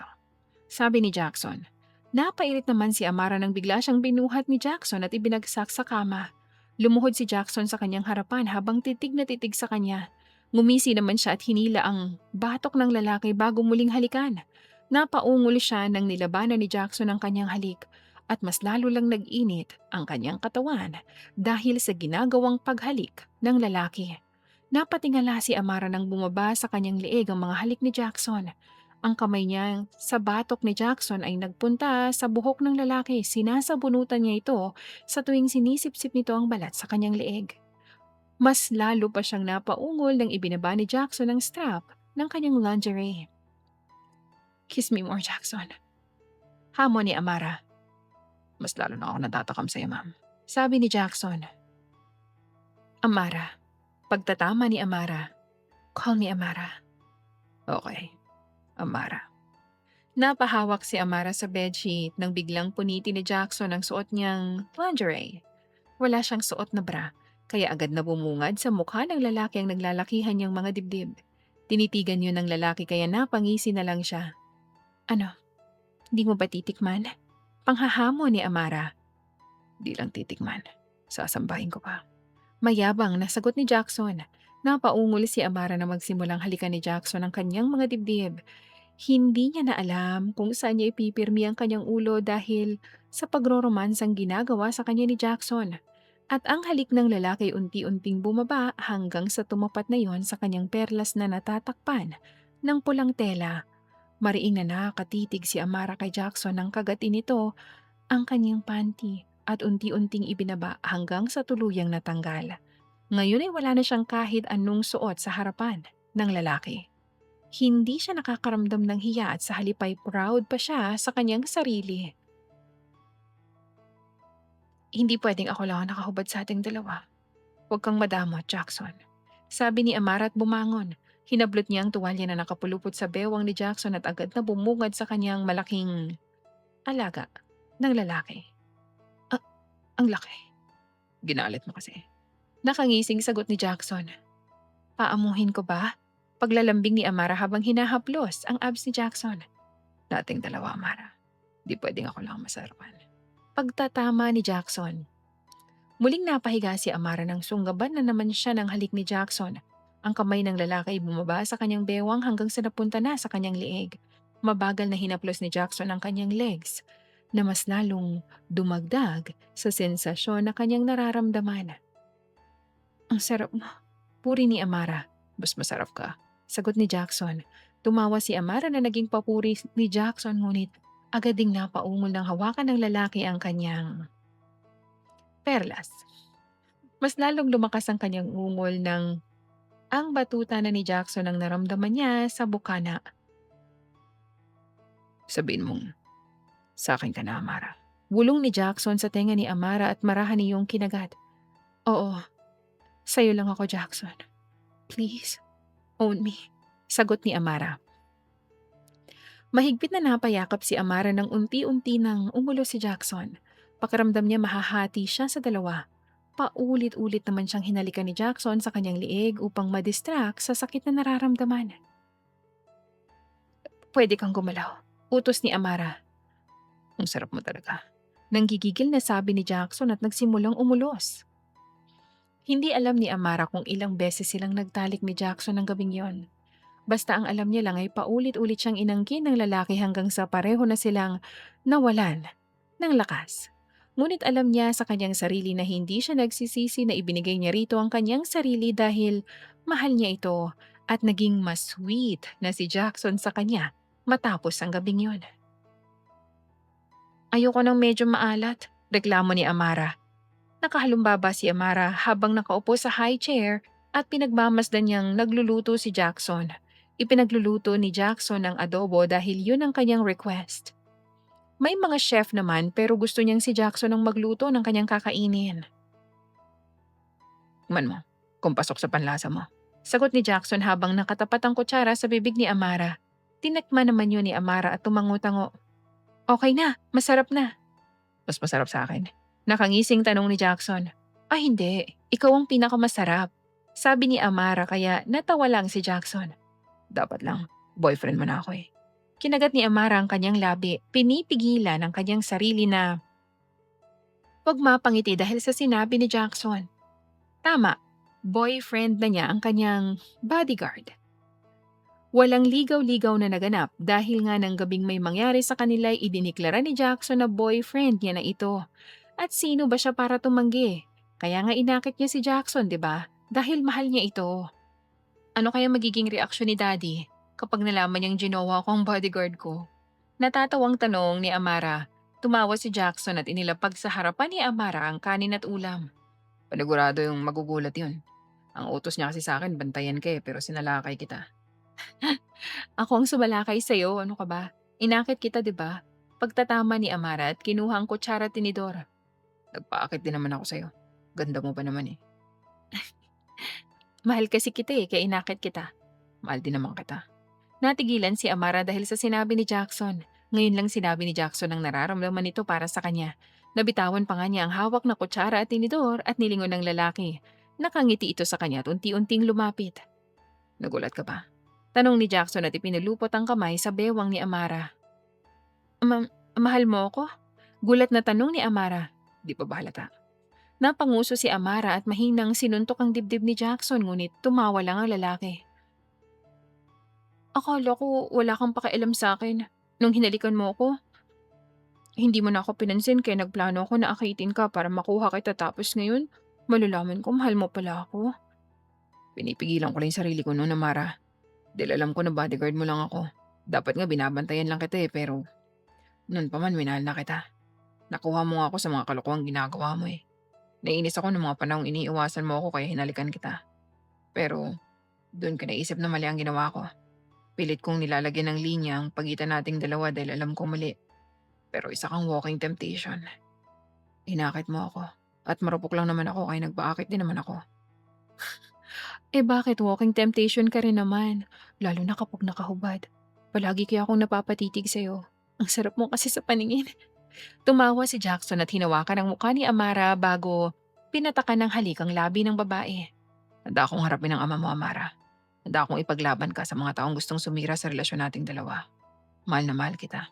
Sabi ni Jackson. Napairit naman si Amara nang bigla siyang binuhat ni Jackson at ibinagsak sa kama. Lumuhod si Jackson sa kanyang harapan habang titig na titig sa kanya. Ngumisi naman siya at hinila ang batok ng lalaki bago muling halikan. Napaungol siya nang nilabanan ni Jackson ang kanyang halik at mas lalo lang nag-init ang kanyang katawan dahil sa ginagawang paghalik ng lalaki. Napatingala si Amara nang bumaba sa kanyang leeg ang mga halik ni Jackson. Ang kamay niya sa batok ni Jackson ay nagpunta sa buhok ng lalaki. Sinasabunutan niya ito sa tuwing sinisipsip nito ang balat sa kanyang leeg. Mas lalo pa siyang napaungol nang ibinaba ni Jackson ang strap ng kanyang lingerie. Kiss me more, Jackson. Hamon ni Amara. Mas lalo na ako natatakam sa'yo, ma'am. Sabi ni Jackson. Amara. Pagtatama ni Amara. Call me Amara. Okay. Amara. Napahawak si Amara sa bedsheet nang biglang puniti ni Jackson ang suot niyang lingerie. Wala siyang suot na bra, kaya agad na bumungad sa mukha ng lalaki ang naglalakihan niyang mga dibdib. Tinitigan yun ng lalaki kaya napangisi na lang siya. Ano? Di mo ba titikman? Panghahamon ni Amara. Di lang titikman. Sasambahin ko pa. Mayabang na sagot ni Jackson. Napaungol si Amara na magsimulang halikan ni Jackson ang kanyang mga dibdib. Hindi niya na alam kung saan niya ipipirmi ang kanyang ulo dahil sa pagroromansang ginagawa sa kanya ni Jackson. At ang halik ng lalaki unti-unting bumaba hanggang sa tumapat na yon sa kanyang perlas na natatakpan ng pulang tela. Mariing na nakatitig si Amara kay Jackson nang kagatin nito ang kanyang panty at unti-unting ibinaba hanggang sa tuluyang natanggal. Ngayon ay wala na siyang kahit anong suot sa harapan ng lalaki. Hindi siya nakakaramdam ng hiya at sa halip ay proud pa siya sa kanyang sarili. Hindi pwedeng ako lang ang nakahubad sa ating dalawa. Huwag kang madamot, Jackson. Sabi ni Amara at bumangon. Hinablot niya ang tuwalya na nakapulupot sa bewang ni Jackson at agad na bumungad sa kanyang malaking alaga ng lalaki. Ang laki. Ginalit mo kasi. Nakangising sagot ni Jackson. Paamuhin ko ba? Paglalambing ni Amara habang hinahaplos ang abs ni Jackson. Dating dalawa, Amara. Di pwedeng ako lang masarapan. Pagtatama ni Jackson. Muling napahiga si Amara nang sunggaban na naman siya ng halik ni Jackson. Ang kamay ng lalaki ay bumaba sa kanyang bewang hanggang sa napunta na sa kanyang leeg. Mabagal na hinaplos ni Jackson ang kanyang legs na mas lalong dumagdag sa sensasyon na kanyang nararamdaman. Ang sarap mo. Puri ni Amara. Mas masarap ka. Sagot ni Jackson. Tumawa si Amara na naging papuri ni Jackson ngunit agad ding napaungol ng hawakan ng lalaki ang kanyang perlas. Mas lalong lumakas ang kanyang ungol ng ang batuta na ni Jackson ang naramdaman niya sa bukana. Sabihin mong, sa akin ka na, Amara. Bulong ni Jackson sa tenga ni Amara at marahan niyong kinagat. Oo, sa'yo lang ako, Jackson. Please, own me. Sagot ni Amara. Mahigpit na napayakap si Amara nang unti-unti nang umulo si Jackson. Pakiramdam niya mahahati siya sa dalawa. Paulit-ulit naman siyang hinalikan ni Jackson sa kanyang liig upang madistract sa sakit na nararamdaman. Pwede kang gumalaw. Utos ni Amara. Ang sarap mo talaga. Nanggigigil na sabi ni Jackson at nagsimulang umulos. Hindi alam ni Amara kung ilang beses silang nagtalik ni Jackson ng gabing yon. Basta ang alam niya lang ay paulit-ulit siyang inangkin ng lalaki hanggang sa pareho na silang nawalan ng lakas. Ngunit alam niya sa kanyang sarili na hindi siya nagsisisi na ibinigay niya rito ang kanyang sarili dahil mahal niya ito at naging mas sweet na si Jackson sa kanya matapos ang gabing yon. Ayoko nang medyo maalat, reklamo ni Amara. Nakahalumbaba si Amara habang nakaupo sa high chair at pinagmamasdan niyang nagluluto si Jackson. Ipinagluluto ni Jackson ang adobo dahil yun ang kanyang request. May mga chef naman pero gusto niyang si Jackson ang magluto ng kanyang kakainin. Man mo, kung pasok sa panlasa mo. Sagot ni Jackson habang nakatapat ang kutsara sa bibig ni Amara. Tinakman naman yun ni Amara at tumango-tango. Okay na, masarap na. Mas masarap sa akin. Nakangising tanong ni Jackson. Ay hindi, ikaw ang pinakamasarap. Sabi ni Amara kaya natawa lang si Jackson. Dapat lang, boyfriend mo na ako eh. Kinagat ni Amara ang kanyang labi, pinipigilan ang kanyang sarili na huwag mapangiti dahil sa sinabi ni Jackson. Tama, boyfriend na niya ang kanyang bodyguard. Walang ligaw-ligaw na naganap dahil nga ng gabing may mangyari sa kanila ay idiniklara ni Jackson na boyfriend niya na ito. At sino ba siya para tumanggi? Kaya nga inakit niya si Jackson, di ba? Dahil mahal niya ito. Ano kaya magiging reaksyon ni Daddy kapag nalaman niyang ginawa ko ang bodyguard ko? Natatawang tanong ni Amara. Tumawa si Jackson at inilapag sa harapan ni Amara ang kanin at ulam. Panigurado yung magugulat yun. Ang utos niya kasi sa akin, bantayan ka pero sinalakay kita. Ako ang sumalakay sa'yo, ano ka ba? Inakit kita, di ba? Pagtatama ni Amara at kinuha ang kutsara at tinidor. Nagpaakit din naman ako sa'yo. Ganda mo pa naman eh. Mahal kasi kita kaya inakit kita. Mahal din naman kita. Natigilan si Amara dahil sa sinabi ni Jackson. Ngayon lang sinabi ni Jackson ang nararamdaman nito para sa kanya. Nabitawan pa nga niya ang hawak na kutsara at tinidor at nilingon ng lalaki. Nakangiti ito sa kanya at unti-unting lumapit. Nagulat ka ba? Tanong ni Jackson at ipinulupot ang kamay sa bewang ni Amara. Mahal mo ako? Gulat na tanong ni Amara. Di pa ba halata? Napanguso si Amara at mahinang sinuntok ang dibdib ni Jackson ngunit tumawa lang ang lalaki. Akala ko wala kang pakialam sa akin. Nung hinalikan mo ako, hindi mo na ako pinansin kaya nagplano ako na akitin ka para makuha kita tapos ngayon, malalaman ko mahal mo pala ako. Pinipigilan ko lang yung sarili ko noon, Amara. Dahil alam ko na bodyguard mo lang ako. Dapat nga binabantayan lang kita pero noon pa man minahal na kita. Nakuha mo nga ako sa mga kalokohang ginagawa mo eh. Naiinis ako ng mga panahong iniiwasan mo ako kaya hinalikan kita. Pero doon ka naisip na mali ang ginawa ko. Pilit kong nilalagyan ng linya ang pagitan nating dalawa dahil alam ko mali. Pero isa kang walking temptation. Inakit mo ako. At marupok lang naman ako kaya nagpaakit din naman ako. Bakit walking temptation ka rin naman? Lalo na kapag nakahubad. Palagi kaya akong napapatitig sa'yo. Ang sarap mo kasi sa paningin. Tumawa si Jackson at hinawakan ang mukha ni Amara bago pinatakan ng halik ang labi ng babae. Handa akong harapin ang ama mo, Amara. Handa akong ipaglaban ka sa mga taong gustong sumira sa relasyon nating dalawa. Mahal na mahal kita.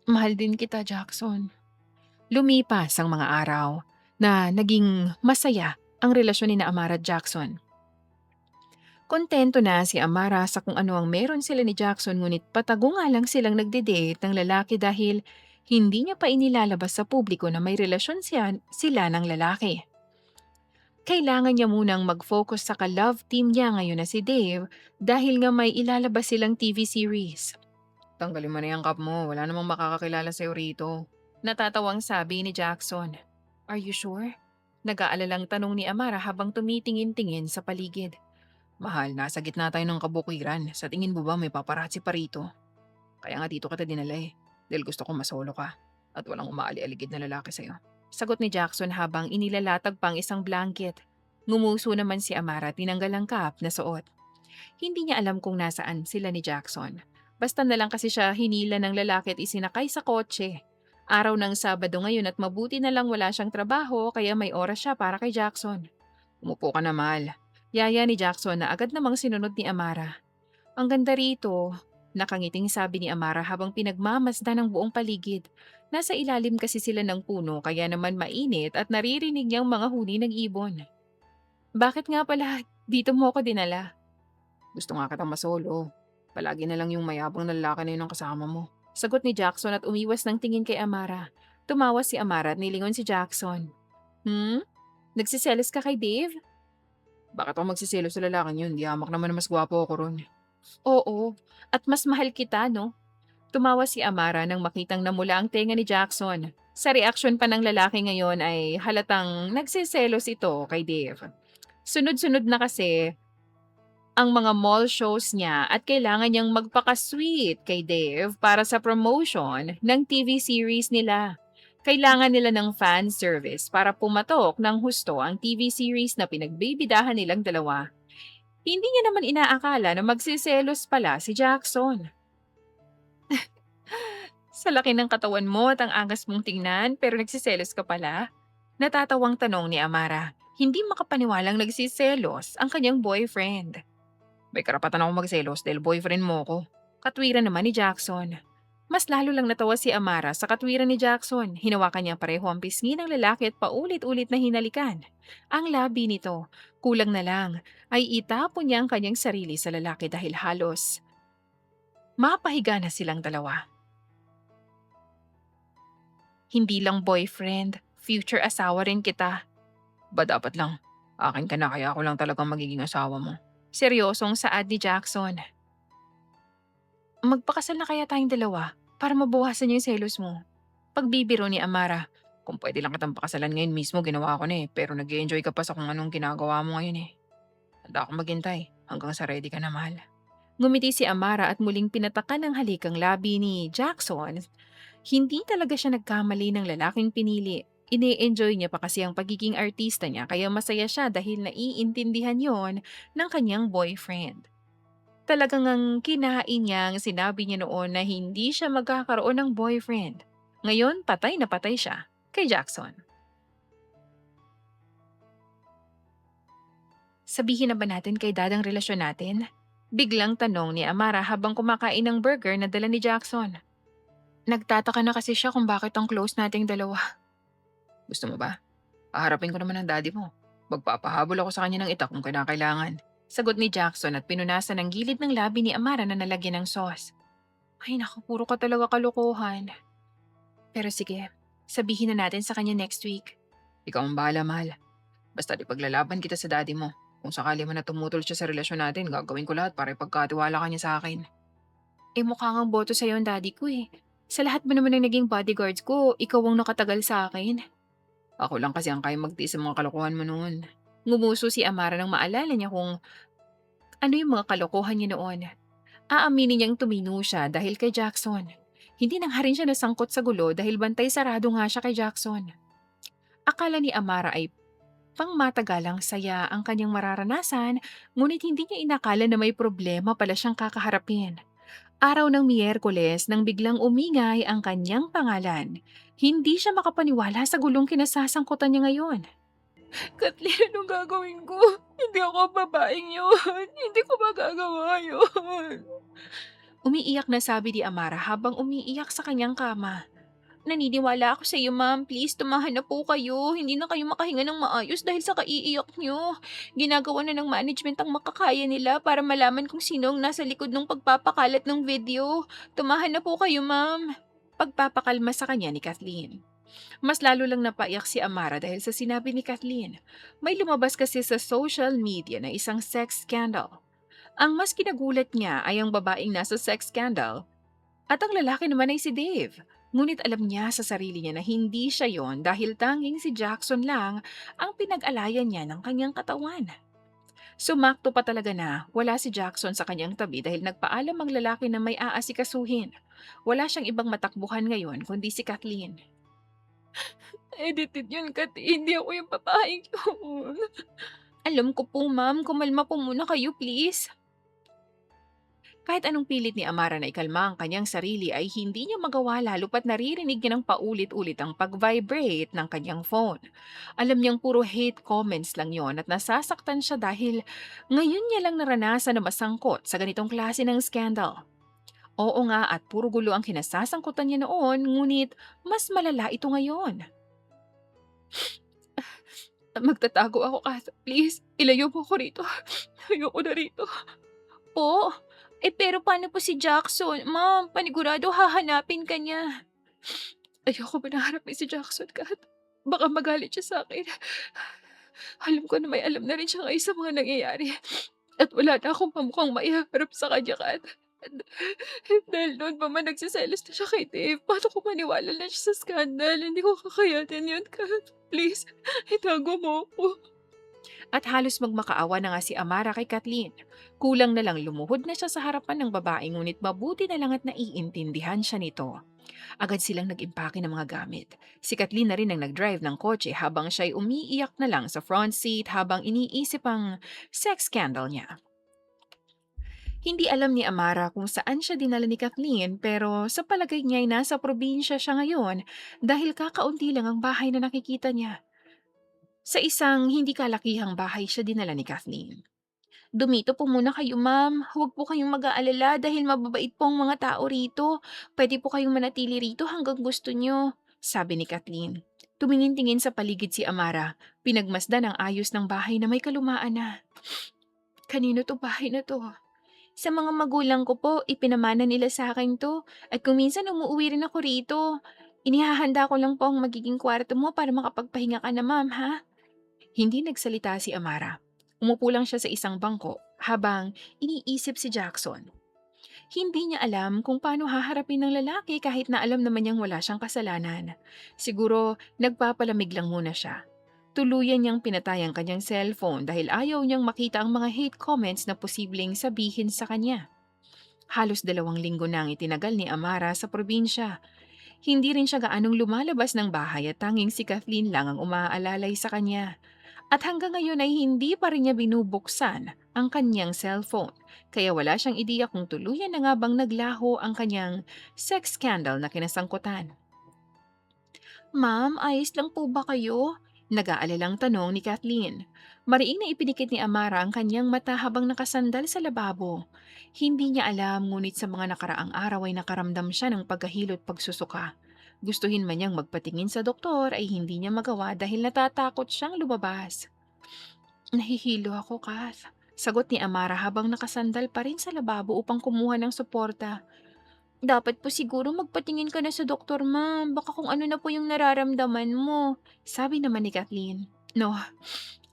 Mahal din kita, Jackson. Lumipas ang mga araw na naging masaya ang relasyon ni na Amara at Jackson. Kontento na si Amara sa kung ano ang meron sila ni Jackson ngunit patago nga lang silang nagde-date ng lalaki dahil hindi niya pa inilalabas sa publiko na may relasyon sila ng lalaki. Kailangan niya munang mag-focus sa ka-love team niya ngayon na si Dave dahil nga may ilalabas silang TV series. Tanggalin mo na yung cup mo, wala namang makakakilala sa'yo rito. Natatawang sabi ni Jackson. Are you sure? Nag-aalalang tanong ni Amara habang tumitingin-tingin sa paligid. Mahal, nasa gitna tayo ng kabukiran. Sa tingin mo ba may paparazzi pa rito? Kaya nga dito kita dinala dahil gusto ko masolo ka at walang umaali-aligid na lalaki sa'yo. Sagot ni Jackson habang inilalatag pang isang blanket. Ngumuso naman si Amara at tinanggal ang cap na suot. Hindi niya alam kung nasaan sila ni Jackson. Basta na lang kasi siya hinila ng lalaki at isinakay sa kotse. Araw ng Sabado ngayon at mabuti na lang wala siyang trabaho kaya may oras siya para kay Jackson. Umupo ka na, mahal. Yaya ni Jackson na agad namang sinunod ni Amara. Ang ganda rito, nakangiting sabi ni Amara habang pinagmamasdan ng buong paligid. Nasa ilalim kasi sila ng puno kaya naman mainit at naririnig niyang mga huni ng ibon. Bakit nga pala dito mo ako dinala? Gusto nga kitang masolo. Palagi na lang yung mayabang na lalaki na yun ang kasama mo. Sagot ni Jackson at umiwas ng tingin kay Amara. Tumawa si Amara at nilingon si Jackson. Nagsiselos ka kay Dave? Bakit ako magsiselo sa lalaking yun? Di hamak naman na mas gwapo ako ron. Oo, at mas mahal kita, no? Tumawa si Amara nang makitang namula ang tenga ni Jackson. Sa reaksyon pa ng lalaki ngayon ay halatang nagsiselos ito kay Dave. Sunod-sunod na kasi ang mga mall shows niya at kailangan niyang magpaka-sweet kay Dave para sa promotion ng TV series nila. Kailangan nila ng fan service para pumatok ng husto ang TV series na pinagbibidahan nilang dalawa. Hindi niya naman inaakala na magsiselos pala si Jackson. Sa laki ng katawan mo at ang angas mong tingnan pero nagsiselos ka pala? Natatawang tanong ni Amara. Hindi makapaniwalang nagsiselos ang kanyang boyfriend. May karapatan ako magselos dahil boyfriend mo ko. Katwiran naman ni Jackson. Mas lalo lang natawa si Amara sa katwiran ni Jackson. Hinawakan niya pareho ang pisngi ng lalaki at paulit-ulit na hinalikan. Ang labi nito, kulang na lang, ay itapon niya ang kanyang sarili sa lalaki dahil halos mapahiga na silang dalawa. Hindi lang boyfriend, future asawa rin kita. Ba dapat lang, akin ka na kaya ako lang talagang magiging asawa mo. Seryosong saad ni Jackson. Magpakasal na kaya tayong dalawa para mabawasan yung selos mo. Pagbibiro ni Amara, kung pwede lang kitang pakasalan ngayon mismo ginawa ko na pero nag-enjoy ka pa sa kung anong ginagawa mo ngayon Handa akong maghintay hanggang sa ready ka na mahal. Ngumiti si Amara at muling pinatakan ng halikang labi ni Jackson. Hindi talaga siya nagkamali ng lalaking pinili. Ine-enjoy niya pa kasi ang pagiging artista niya kaya masaya siya dahil naiintindihan yon ng kanyang boyfriend. Talagang ang kinain niyang sinabi niya noon na hindi siya magkakaroon ng boyfriend. Ngayon, patay na patay siya kay Jackson. Sabihin na ba natin kay Dad ang relasyon natin? Biglang tanong ni Amara habang kumakain ng burger na dala ni Jackson. Nagtataka na kasi siya kung bakit ang close nating dalawa. Gusto mo ba? Haharapin ko naman ang daddy mo. Magpapahabol ako sa kanya ng itak kung kinakailangan. Sagot ni Jackson at pinunasan ang gilid ng labi ni Amara na nalagyan ng sauce. Ay naku, puro ka talaga kalokohan. Pero sige, sabihin na natin sa kanya next week. Ikaw ang bahala, mahal. Basta ipaglalaban kita sa daddy mo. Kung sakali man na tumutol siya sa relasyon natin, gagawin ko lahat para ipagkatiwala ka niya sa akin. Mukha ngang boto sa'yo ang daddy ko Sa lahat ba naman ng naging bodyguards ko, ikaw ang nakatagal sa akin? Ako lang kasi ang kaya magtiis sa mga kalokohan mo noon. Ngumuso si Amara nang maalala niya kung ano yung mga kalokohan niya noon. Aaminin niyang tumino siya dahil kay Jackson. Hindi nang rin siya nasangkot sa gulo dahil bantay sarado nga siya kay Jackson. Akala ni Amara ay pangmatagalang saya ang kanyang mararanasan, ngunit hindi niya inakala na may problema pala siyang kakaharapin. Araw ng Miyerkules nang biglang umingay ang kanyang pangalan. Hindi siya makapaniwala sa gulong kinasasangkutan niya ngayon. Kathleen, anong gagawin ko? Hindi ako babaeng yun. Hindi ko magagawa yun. Umiiyak na sabi ni Amara habang umiiyak sa kanyang kama. Naniniwala ako sa iyo, ma'am. Please, tumahan na po kayo. Hindi na kayo makahinga ng maayos dahil sa kaiiyak niyo. Ginagawa na ng management ang makakaya nila para malaman kung sino ang nasa likod ng pagpapakalat ng video. Tumahan na po kayo, ma'am. Pagpapakalma sa kanya ni Kathleen. Mas lalo lang napaiyak si Amara dahil sa sinabi ni Kathleen. May lumabas kasi sa social media na isang sex scandal. Ang mas kinagulat niya ay ang babaeng nasa sex scandal at ang lalaki naman ay si Dave. Ngunit alam niya sa sarili niya na hindi siya yon dahil tanging si Jackson lang ang pinag-alayan niya ng kanyang katawan. Sumakto pa talaga na wala si Jackson sa kanyang tabi dahil nagpaalam ang lalaki na may aasikasuhin. Wala siyang ibang matakbuhan ngayon kundi si Kathleen. Edited yun, Kat. Hindi ako yung babaeng yun. Alam ko po, ma'am. Kumalma po muna kayo, please. Kahit anong pilit ni Amara na ikalma ang kanyang sarili ay hindi niya magawa lalo pat naririnig niya ng paulit-ulit ang pag-vibrate ng kanyang phone. Alam niyang puro hate comments lang yon at nasasaktan siya dahil ngayon niya lang naranasan na masangkot sa ganitong klase ng scandal. Oo nga at puro gulo ang kinasasangkutan niya noon ngunit mas malala ito ngayon. Magtatago ako, Kath. Please, ilayo mo ko rito. Ayoko na rito. Po? Pero paano po si Jackson? Ma'am, panigurado hahanapin ka niya. Ayoko ba naharapin si Jackson, Kat? Baka magalit siya sa akin. Alam ko na may alam na rin siya ngayon sa mga nangyayari. At wala na akong pamukhang maiharap sa kanya, Kat. Dahil noon pa man nagsiselos na siya kay Dave, paano ko maniwala na siya sa scandal? Hindi ko kakayanin yun, Kat. Please, itago mo ako. At halos magmakaawa na nga si Amara kay Kathleen. Kulang na lang lumuhod na siya sa harapan ng babae ngunit mabuti na lang at naiintindihan siya nito. Agad silang nag-impake ng mga gamit. Si Kathleen na rin ang nag-drive ng kotse habang siya'y umiiyak na lang sa front seat habang iniisip ang sex scandal niya. Hindi alam ni Amara kung saan siya dinala ni Kathleen pero sa palagay niya ay nasa probinsya siya ngayon dahil kakaunti lang ang bahay na nakikita niya. Sa isang hindi kalakihang bahay siya dinala ni Kathleen. Dumito po muna kayo, ma'am. Huwag po kayong mag-aalala dahil mababait po ang mga tao rito. Pwede po kayong manatili rito hanggang gusto nyo. Sabi ni Kathleen. Tumingin-tingin sa paligid si Amara, pinagmasdan ang ayos ng bahay na may kalumaan na. Kanino to bahay na to? Sa mga magulang ko po, ipinamana nila sa akin to. At kung minsan umuwi rin ako rito. Inihahanda ko lang po ang magiging kwarto mo para makapagpahinga ka na, ma'am, ha? Hindi nagsalita si Amara. Umupo lang siya sa isang bangko habang iniisip si Jackson. Hindi niya alam kung paano haharapin ng lalaki kahit na alam naman niyang wala siyang kasalanan. Siguro nagpapalamig lang muna siya. Tuluyan niyang pinatay ang kanyang cellphone dahil ayaw niyang makita ang mga hate comments na posibleng sabihin sa kanya. Halos 2 linggo na ang itinagal ni Amara sa probinsya. Hindi rin siya gaanong lumalabas ng bahay at tanging si Kathleen lang ang umaalalay sa kanya. At hanggang ngayon ay hindi pa rin niya binubuksan ang kanyang cellphone. Kaya wala siyang ideya kung tuluyan na nga bang naglaho ang kanyang sex scandal na kinasangkutan. Ma'am, ayos lang po ba kayo? Nag-aalalang tanong ni Kathleen. Mariing na ipinikit ni Amara ang kanyang mata habang nakasandal sa lababo. Hindi niya alam ngunit sa mga nakaraang araw ay nakaramdam siya ng pagkahilot pagsusuka. Gustuhin man niyang magpatingin sa doktor ay hindi niya magawa dahil natatakot siyang lumabas. Nahihilo ako, Kath. Sagot ni Amara habang nakasandal pa rin sa lababo upang kumuha ng suporta. Dapat po siguro magpatingin ka na sa doktor, ma'am. Baka kung ano na po yung nararamdaman mo. Sabi naman ni Kathleen. No,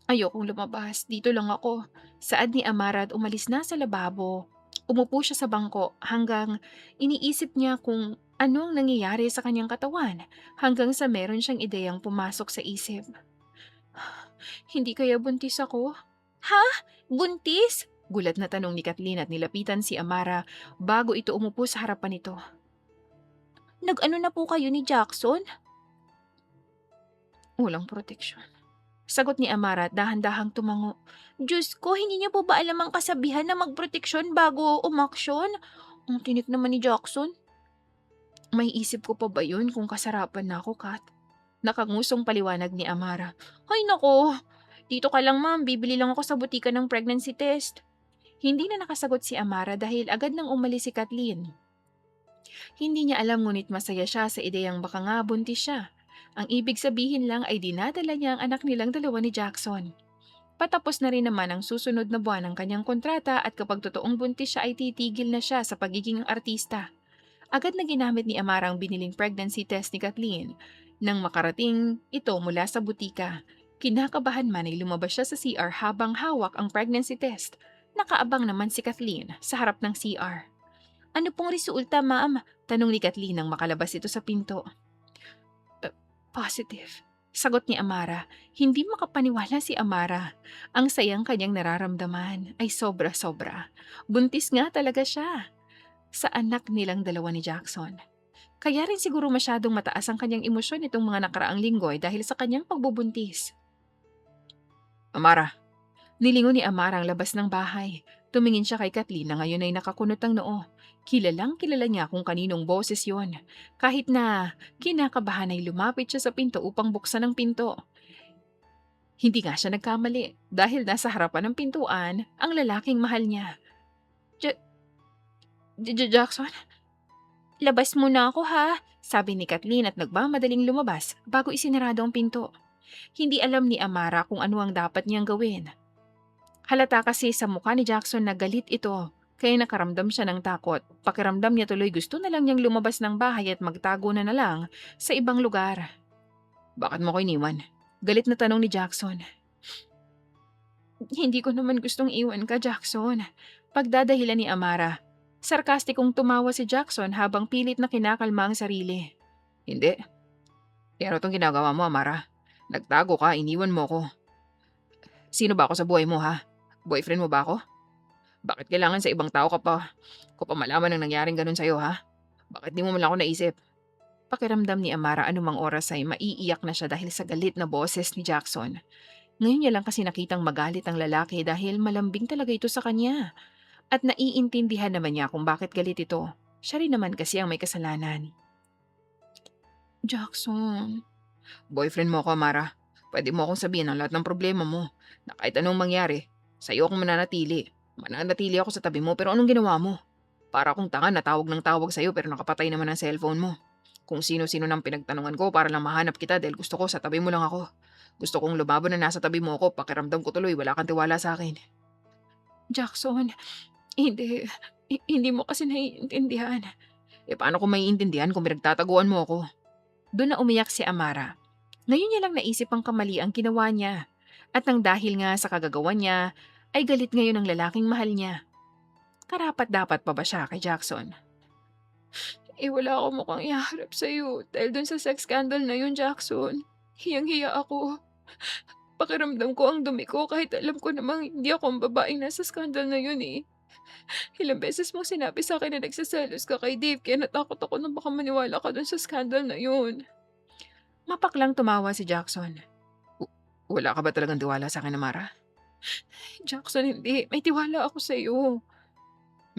ayokong lumabas. Dito lang ako. Saad ni Amara at umalis na sa lababo. Umupo siya sa bangko hanggang iniisip niya kung ano ang nangyayari sa kanyang katawan hanggang sa meron siyang ideyang pumasok sa isip. Hindi kaya buntis ako? Buntis? Gulat na tanong ni Kathleen at nilapitan si Amara bago ito umupo sa harapan nito. Nag-ano na po kayo ni Jackson? Walang proteksyon. Sagot ni Amara at dahan-dahang tumango. Diyos ko, hindi niyo po ba alam ang kasabihan na magproteksyon bago umaksyon? Ang tinik naman ni Jackson. May isip ko pa ba yun kung kasarapan na ako, Kat? Nakangusong paliwanag ni Amara. Ay nako, dito ka lang ma'am, bibili lang ako sa butika ng pregnancy test. Hindi na nakasagot si Amara dahil agad nang umalis si Kathleen. Hindi niya alam ngunit masaya siya sa ideyang baka nga buntis siya. Ang ibig sabihin lang ay dinadala niya ang anak nilang dalawa ni Jackson. Patapos na rin naman ang susunod na buwan ng kanyang kontrata at kapag totoong buntis siya ay titigil na siya sa pagiging artista. Agad na ginamit ni Amara ang biniling pregnancy test ni Kathleen. Nang makarating ito mula sa butika, kinakabahan man ay lumabas siya sa CR habang hawak ang pregnancy test. Nakaabang naman si Kathleen sa harap ng CR. Ano pong resulta, ma'am? Tanong ni Kathleen nang makalabas ito sa pinto. Positive. Sagot ni Amara. Hindi makapaniwala si Amara. Ang sayang kanyang nararamdaman ay sobra-sobra. Buntis nga talaga siya. Sa anak nilang dalawa ni Jackson. Kaya rin siguro masyadong mataas ang kanyang emosyon itong mga nakaraang linggo dahil sa kanyang pagbubuntis. Amara. Nilingon ni Amara ang labas ng bahay. Tumingin siya kay Kathleen na ngayon ay nakakunot ang noo. Kilalang kilala niya kung kaninong boses yon. Kahit na kinakabahan ay lumapit siya sa pinto upang buksan ang pinto. Hindi nga siya nagkamali dahil nasa harapan ng pintuan ang lalaking mahal niya. Jackson? Labas muna ako ha. Sabi ni Kathleen at nagmamadaling lumabas bago isinarado ang pinto. Hindi alam ni Amara kung ano ang dapat niyang gawin. Halata kasi sa mukha ni Jackson na galit ito, kaya nakaramdam siya ng takot. Pakiramdam niya tuloy gusto na lang niyang lumabas ng bahay at magtago na lang sa ibang lugar. Bakit mo ko iniwan? Galit na tanong ni Jackson. Hindi ko naman gustong iwan ka, Jackson. Pagdadahilan ni Amara. Sarkastikong tumawa si Jackson habang pilit na kinakalma ang sarili. Hindi. Pero itong ginagawa mo, Amara. Nagtago ka, iniwan mo ko. Sino ba ako sa buhay mo, ha? Boyfriend mo ba ako? Bakit kailangan sa ibang tao ka pa malaman ang nangyaring ganun sa'yo, ha? Bakit di mo man lang ako naisip? Pakiramdam ni Amara anumang oras ay maiiyak na siya dahil sa galit na boses ni Jackson. Ngayon niya lang kasi nakitang magalit ang lalaki dahil malambing talaga ito sa kanya. At naiintindihan naman niya kung bakit galit ito. Siya rin naman kasi ang may kasalanan. Jackson. Boyfriend mo ako, Amara. Pwede mo akong sabihin ang lahat ng problema mo. Na kahit anong mangyari, sa'yo akong mananatili. Mananatili ako sa tabi mo, pero anong ginawa mo? Para akong tanga na tawag ng tawag sa'yo pero nakapatay naman ang cellphone mo. Kung sino-sino nang pinagtanungan ko para lang mahanap kita dahil gusto ko sa tabi mo lang ako. Gusto kong lumaban na nasa tabi mo ako, pakiramdam ko tuloy wala kang tiwala sa akin. Jackson. Hindi. Hindi mo kasi naiintindihan. Paano ko maiintindihan kung pinagtataguan mo ako? Doon na umiyak si Amara. Ngayon niya lang naisip ang kamali ang ginawa niya. At nang dahil nga sa kagagawan niya, ay galit ngayon ang lalaking mahal niya. Karapat-dapat pa ba siya kay Jackson? Wala ako mukhang iharap sa'yo dahil dun sa sex scandal na yun, Jackson. Hiyang-hiya ako. Pakiramdam ko ang dumi ko kahit alam ko namang hindi ako ang babaeng nasa scandal na yun eh. Ilang beses mong sinabi sa akin na nagsaselos ka kay Dave kaya natakot ako na baka maniwala ka dun sa scandal na yun. Mapaklang tumawa si Jackson. Wala ka ba talagang tiwala sa akin, Amara? Jackson, hindi. May tiwala ako sa'yo.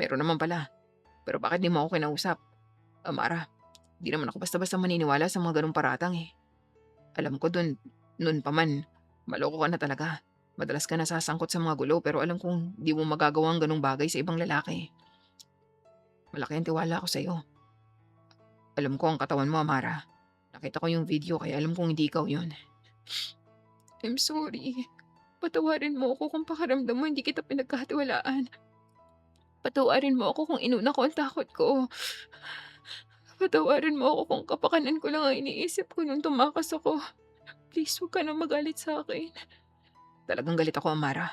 Meron naman pala. Pero bakit di mo ako kinausap? Amara, di naman ako basta-basta maniniwala sa mga ganong paratang eh. Alam ko noon pa man, maloko ka na talaga. Madalas ka nasasangkot sa mga gulo pero alam kong di mo magagawa ang ganong bagay sa ibang lalaki. Malaki ang tiwala ko sa'yo. Alam ko ang katawan mo, Amara. Nakita ko yung video kaya alam kong hindi ikaw yun. I'm sorry. Patawarin mo ako kung pakiramdam mo hindi kita pinagkatiwalaan. Patawarin mo ako kung inuna ko ang takot ko. Patawarin mo ako kung kapakanan ko lang ang iniisip ko nung tumakas ako. Please, huwag ka na magalit sa akin. Talagang galit ako, Amara.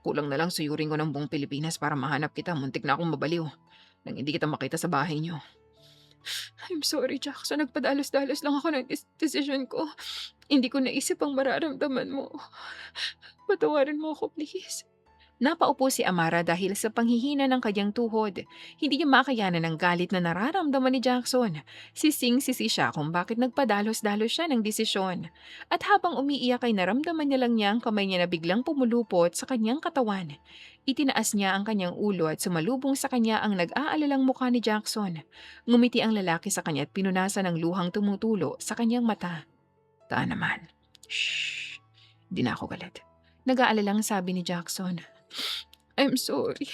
Kulang na lang suyurin ko ng buong Pilipinas para mahanap kita. Muntik na akong mabaliw nang hindi kita makita sa bahay niyo. I'm sorry, Jackson. Nagpadalos-dalos lang ako ng decision ko. Hindi ko naisip ang mararamdaman mo. Patawarin mo ako, please. Napaupo si Amara dahil sa panghihina ng kanyang tuhod. Hindi niya makayanan ang galit na nararamdaman ni Jackson. Sising-sisi siya kung bakit nagpadalos-dalos siya ng desisyon. At habang umiiyak ay naramdaman niya lang niya ang kamay niya na biglang pumulupot sa kanyang katawan. Itinaas niya ang kanyang ulo at sumalubong sa kanya ang nag-aalalang mukha ni Jackson. Ngumiti ang lalaki sa kanya at pinunasan ng luhang tumutulo sa kanyang mata. Taan naman. Shh. Di na ako galit. Nag-aalalang sabi ni Jackson. I'm sorry.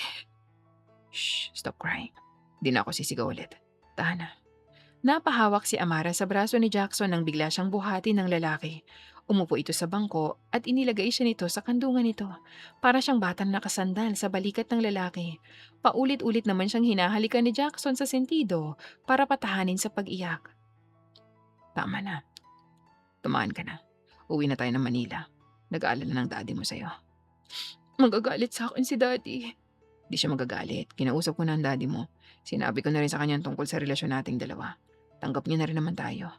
Shh. Stop crying. Di na ako sisigaw ulit. Tahan na. Napahawak si Amara sa braso ni Jackson nang bigla siyang buhati ng lalaki. Umupo ito sa bangko at inilagay siya nito sa kandungan nito. Para siyang batang nakasandal sa balikat ng lalaki. Paulit-ulit naman siyang hinahalikan ni Jackson sa sentido para patahanin sa pag-iyak. Tama na. Tumaan ka na. Uwi na tayo ng Manila. Nag-aalala ng daddy mo sa'yo. Magagalit sa akin si Daddy. Di siya magagalit. Kinausap ko na ang daddy mo. Sinabi ko na rin sa kanya tungkol sa relasyon nating dalawa. Tanggap niya na rin naman tayo.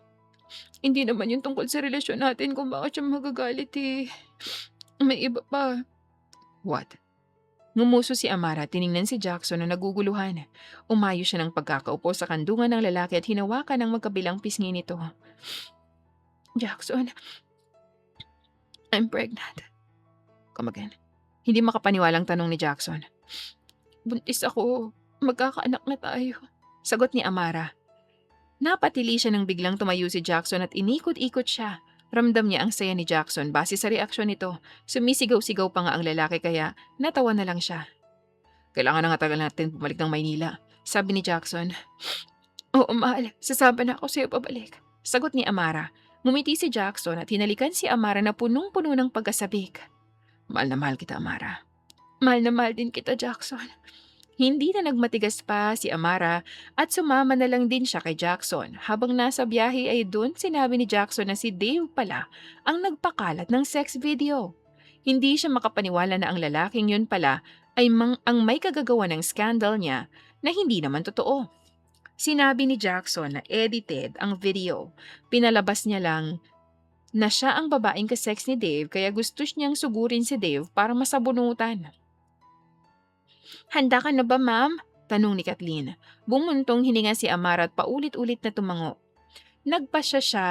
Hindi naman yung tungkol sa relasyon natin kung bakit siya magagalit eh. May iba pa. What? Ngumuso si Amara, tiningnan si Jackson na naguguluhan. Umayo siya ng pagkakaupo sa kandungan ng lalaki at hinawakan ng magkabilang pisngi nito. Jackson, I'm pregnant. Come again. Hindi makapaniwalang tanong ni Jackson. Buntis ako. Magkakaanak na tayo. Sagot ni Amara. Napatili siya nang biglang tumayo si Jackson at inikot-ikot siya. Ramdam niya ang saya ni Jackson base sa reaksyon nito. Sumisigaw-sigaw pa nga ang lalaki kaya natawa na lang siya. Kailangan na nga tagal natin bumalik ng Maynila. Sabi ni Jackson. Oo, mahal. Sasama na ako sa'yo pabalik. Sagot ni Amara. Ngumiti si Jackson at hinalikan si Amara na punong-puno ng pagkasabik. Mahal na mahal kita, Amara. Mahal na mahal din kita, Jackson. Hindi na nagmatigas pa si Amara at sumama na lang din siya kay Jackson. Habang nasa biyahe ay doon sinabi ni Jackson na si Dave pala ang nagpakalat ng sex video. Hindi siya makapaniwala na ang lalaking yun pala ay ang may kagagawa ng scandal niya na hindi naman totoo. Sinabi ni Jackson na edited ang video. Pinalabas niya lang na siya ang babaeng kasex ni Dave kaya gusto niyang sugurin si Dave para masabunutan. Handa ka na ba, ma'am? Tanong ni Kathleen. Bumuntong hininga si Amara at paulit-ulit na tumango. Nagpasya siya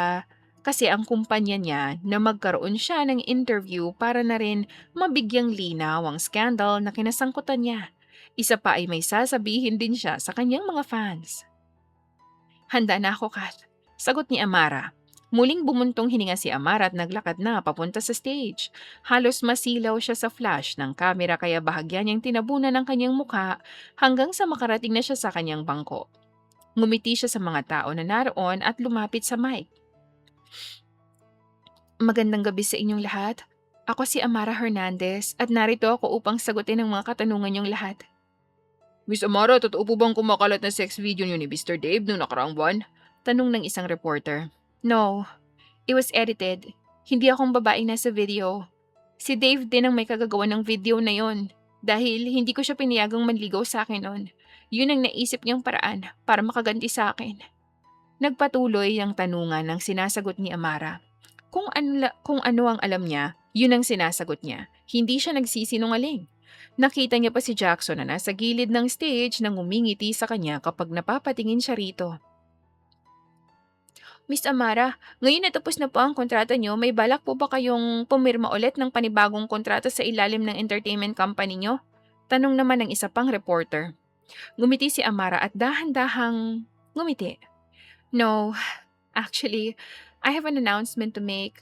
kasi ang kumpanya niya na magkaroon siya ng interview para na rin mabigyang linaw ang scandal na kinasangkutan niya. Isa pa ay may sasabihin din siya sa kanyang mga fans. Handa na ako, Kath. Sagot ni Amara. Muling bumuntong hininga si Amara at naglakad na papunta sa stage. Halos masilaw siya sa flash ng kamera kaya bahagya niyang tinabunan ng kanyang mukha hanggang sa makarating na siya sa kanyang bangko. Ngumiti siya sa mga tao na naroon at lumapit sa mic. Magandang gabi sa inyong lahat. Ako si Amara Hernandez at narito ako upang sagutin ang mga katanungan niyong lahat. Miss Amara, totoo po bang kumakalat na sex video niyo ni Mr. Dave noong nakaraang buwan? Tanong ng isang reporter. No, it was edited. Hindi akong babaeng nasa video. Si Dave din ang may kagagawa ng video na yon. Dahil hindi ko siya pinayagang manligaw sa akin noon. Yun ang naisip niyang paraan para makaganti sa akin. Nagpatuloy ang tanungan ng sinasagot ni Amara. Kung ano ang alam niya, yun ang sinasagot niya. Hindi siya nagsisinungaling. Nakita niya pa si Jackson na nasa gilid ng stage nang umingiti sa kanya kapag napapatingin siya rito. Miss Amara, ngayon natapos na po ang kontrata niyo, may balak po ba kayong pumirma ulit ng panibagong kontrata sa ilalim ng entertainment company niyo? Tanong naman ng isa pang reporter. Ngumiti si Amara at dahan-dahang ngumiti. No, actually, I have an announcement to make.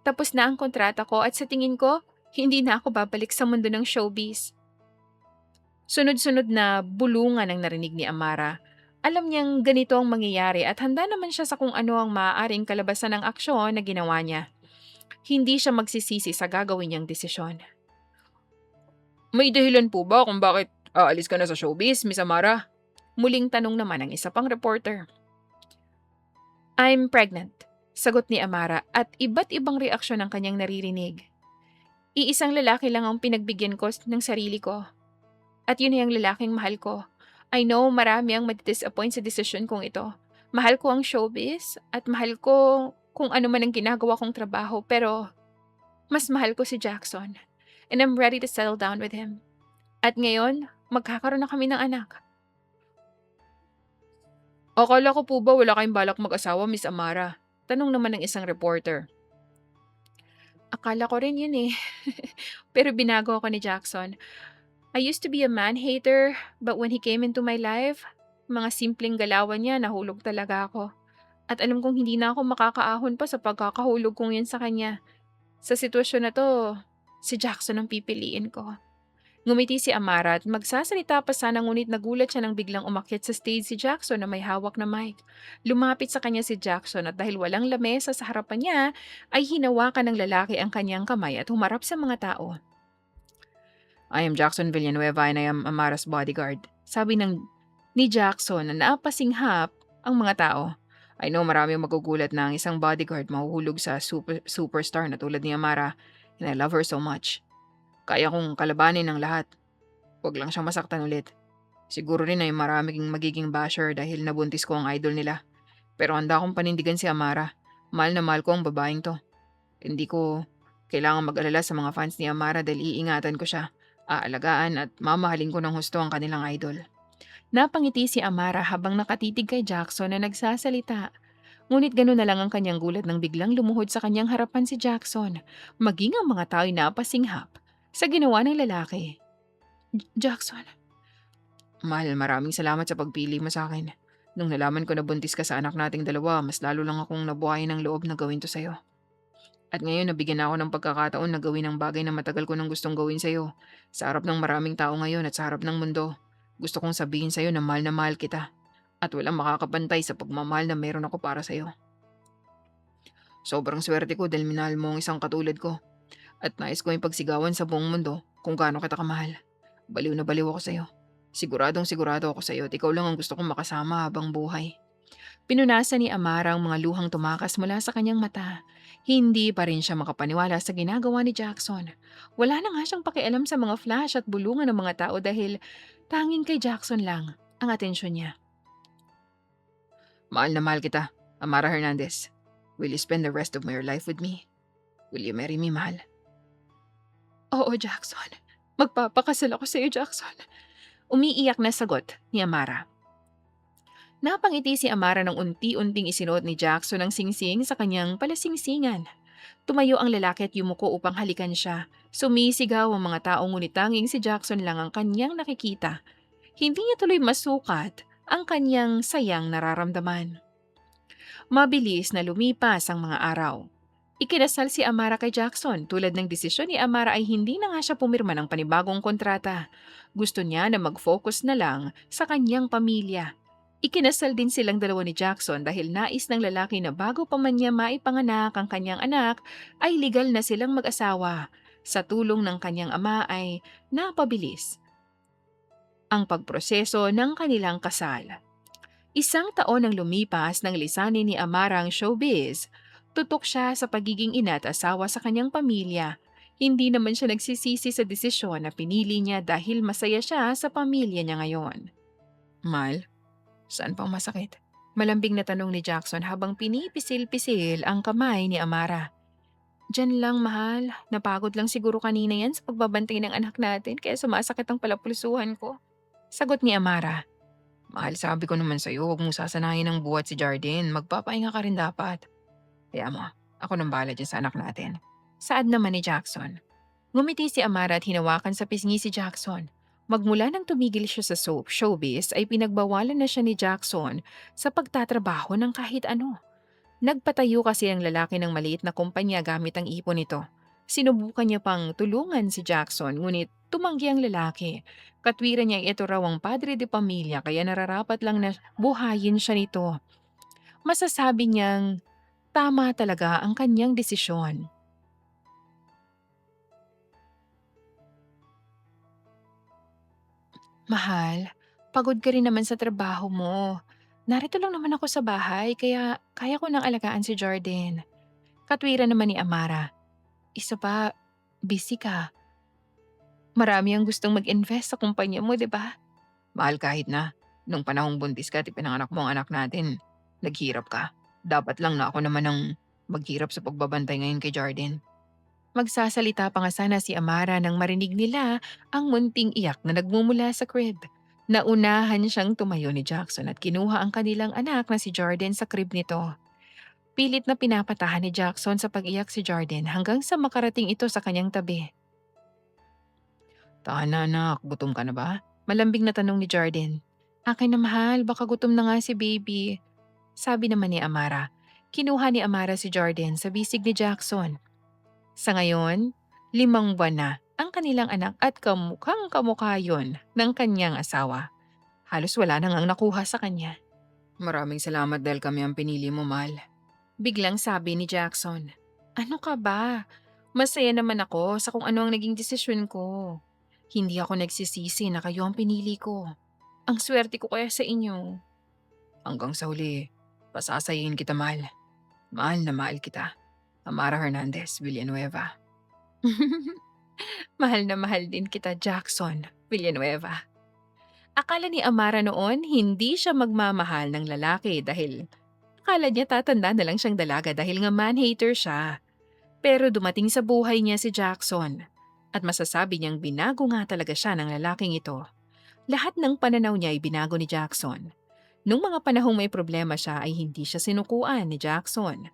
Tapos na ang kontrata ko at sa tingin ko, hindi na ako babalik sa mundo ng showbiz. Sunod-sunod na bulungan ang narinig ni Amara. Alam niyang ganito ang mangyayari at handa naman siya sa kung ano ang maaaring kalabasan ng aksyon na ginawa niya. Hindi siya magsisisi sa gagawin niyang desisyon. May dahilan po ba kung bakit aalis ka na sa showbiz, Miss Amara? Muling tanong naman ng isa pang reporter. I'm pregnant, sagot ni Amara at iba't ibang reaksyon ang kanyang naririnig. Iisang lalaki lang ang pinagbigyan ko ng sarili ko. At yun ay ang lalaking mahal ko. I know marami ang madidisappoint sa desisyon kong ito. Mahal ko ang showbiz at mahal ko kung ano man ang ginagawa kong trabaho pero mas mahal ko si Jackson and I'm ready to settle down with him. At ngayon, magkakaroon na kami ng anak. Akala ko po ba wala kayong balak mag-asawa, Miss Amara? Tanong naman ng isang reporter. Akala ko rin yun eh. Pero binago ako ni Jackson. I used to be a man-hater, but when he came into my life, mga simpleng galawan niya, nahulog talaga ako. At alam kong hindi na ako makakaahon pa sa pagkakahulog kong yun sa kanya. Sa sitwasyon na to, si Jackson ang pipiliin ko. Ngumiti si Amara at magsasalita pa sana ngunit nagulat siya nang biglang umakyat sa stage si Jackson na may hawak na mic. Lumapit sa kanya si Jackson at dahil walang lamesa sa harapan niya, ay hinawakan ng lalaki ang kanyang kamay at humarap sa mga tao. I am Jackson Villanueva and I am Amara's bodyguard. Sabi ni Jackson na naapasinghap ang mga tao. I know marami ang magugulat na ang isang bodyguard mahuhulog sa superstar na tulad ni Amara and I love her so much. Kaya kong kalabanin ng lahat. Huwag lang siyang masaktan ulit. Siguro rin ay maraming magiging basher dahil nabuntis ko ang idol nila. Pero handa akong panindigan si Amara. Mahal na mahal ko ang babaeng to. Hindi ko kailangan mag-alala sa mga fans ni Amara dahil iingatan ko siya. Aalagaan at mamahalin ko ng husto ang kanilang idol. Napangiti si Amara habang nakatitig kay Jackson na nagsasalita. Ngunit gano'n na lang ang kanyang gulat nang biglang lumuhod sa kanyang harapan si Jackson. Maging ang mga tao'y napasinghap sa ginawa ng lalaki. Jackson. Mahal, maraming salamat sa pagpili mo sa akin. Nung nalaman ko na buntis ka sa anak nating dalawa, mas lalo lang akong nabuhayan ng loob na gawin to sa'yo. At ngayon nabigyan ako ng pagkakataon na gawin ang bagay na matagal ko nang gustong gawin sa'yo. Sa harap ng maraming tao ngayon at sa harap ng mundo, gusto kong sabihin sa'yo na mahal kita. At walang makakapantay sa pagmamahal na meron ako para sa'yo. Sobrang swerte ko dahil minahal mo ang isang katulad ko. At nais ko yung pagsigawan sa buong mundo kung gaano kita kamahal. Baliw na baliw ako sa'yo. Siguradong sigurado ako sa'yo at ikaw lang ang gusto kong makasama habang buhay. Pinunasan ni Amara ang mga luhang tumakas mula sa kanyang mata. Hindi pa rin siya makapaniwala sa ginagawa ni Jackson. Wala na nga siyang pakialam sa mga flash at bulungan ng mga tao dahil tanging kay Jackson lang ang atensyon niya. Mahal na mahal kita, Amara Hernandez. Will you spend the rest of your life with me? Will you marry me, mahal? Oo, Jackson. Magpapakasal ako sa iyo, Jackson. Umiiyak na sagot ni Amara. Napangiti si Amara nang unti-unting isinuot ni Jackson ang singsing sa kanyang palasingsingan. Tumayo ang lalaki at yumuko upang halikan siya. Sumisigaw ang mga tao ngunit tanging si Jackson lang ang kanyang nakikita. Hindi niya tuloy masukat ang kanyang sayang nararamdaman. Mabilis na lumipas ang mga araw. Ikinasal si Amara kay Jackson. Tulad ng desisyon ni Amara ay hindi na nga siya pumirma ng panibagong kontrata. Gusto niya na mag-focus na lang sa kanyang pamilya. Ikinasal din silang dalawa ni Jackson dahil nais ng lalaki na bago pa man niya maipanganak ang kanyang anak ay legal na silang mag-asawa. Sa tulong ng kanyang ama ay napabilis ang pagproseso ng kanilang kasal. Isang taon ang lumipas nang lisanin ni Amara ang showbiz. Tutok siya sa pagiging ina at asawa sa kanyang pamilya. Hindi naman siya nagsisisi sa desisyon na pinili niya dahil masaya siya sa pamilya niya ngayon. Mal, saan pang masakit? Malambing na tanong ni Jackson habang pinipisil-pisil ang kamay ni Amara. Diyan lang, mahal. Napagod lang siguro kanina yan sa pagbabantay ng anak natin kaya sumasakit ang palapulsuhan ko. Sagot ni Amara. Mahal, sabi ko naman sa'yo, huwag mong sasanayin ng buhat si Jardine. Magpapahinga ka rin dapat. Kaya mo, ako nang bahala dyan sa anak natin. Saad naman ni Jackson. Ngumiti si Amara at hinawakan sa pisngi si Jackson. Magmula nang tumigil siya sa showbiz ay pinagbawalan na siya ni Jackson sa pagtatrabaho ng kahit ano. Nagpatayo kasi ang lalaki ng maliit na kumpanya gamit ang ipon nito. Sinubukan niya pang tulungan si Jackson ngunit tumanggi ang lalaki. Katwiran niya ito raw ang padre de pamilya kaya nararapat lang na buhayin siya nito. Masasabi niyang tama talaga ang kanyang desisyon. Mahal, pagod ka rin naman sa trabaho mo. Narito lang naman ako sa bahay kaya kaya ko nang alagaan si Jordan. Katwiran naman ni Amara. Isa pa, busy ka. Marami ang gustong mag-invest sa kumpanya mo, di ba? Mahal, kahit na. Nung panahong buntis ka at ipinanganak mo ang anak natin, naghirap ka. Dapat lang na ako naman ang maghirap sa pagbabantay ngayon kay Jordan. Magsasalita pa nga sana si Amara nang marinig nila ang munting iyak na nagmumula sa crib. Naunahan siyang tumayo ni Jackson at kinuha ang kanilang anak na si Jordan sa crib nito. Pilit na pinapatahan ni Jackson sa pag-iyak si Jordan hanggang sa makarating ito sa kanyang tabi. Tahan na, anak, gutom ka na ba? Malambing na tanong ni Jordan. Akin na, mahal, baka gutom na nga si baby. Sabi naman ni Amara. Kinuha ni Amara si Jordan sa bisig ni Jackson. Sa ngayon, 5 buwan na ang kanilang anak at kamukhang kamukha yon ng kanyang asawa. Halos wala nang ang nakuha sa kanya. Maraming salamat dahil kami ang pinili mo, mahal. Biglang sabi ni Jackson. Ano ka ba? Masaya naman ako sa kung ano ang naging desisyon ko. Hindi ako nagsisisi na kayo ang pinili ko. Ang swerte ko kaya sa inyo. Hanggang sa huli, pasasayin kita, mahal. Mahal na mahal kita. Amara Hernandez, Villanueva. Mahal na mahal din kita, Jackson Villanueva. Akala ni Amara noon hindi siya magmamahal ng lalaki dahil akala niya tatanda na lang siyang dalaga dahil nga man-hater siya. Pero dumating sa buhay niya si Jackson at masasabi niyang binago nga talaga siya ng lalaking ito. Lahat ng pananaw niya ay binago ni Jackson. Nung mga panahong may problema siya ay hindi siya sinukuan ni Jackson.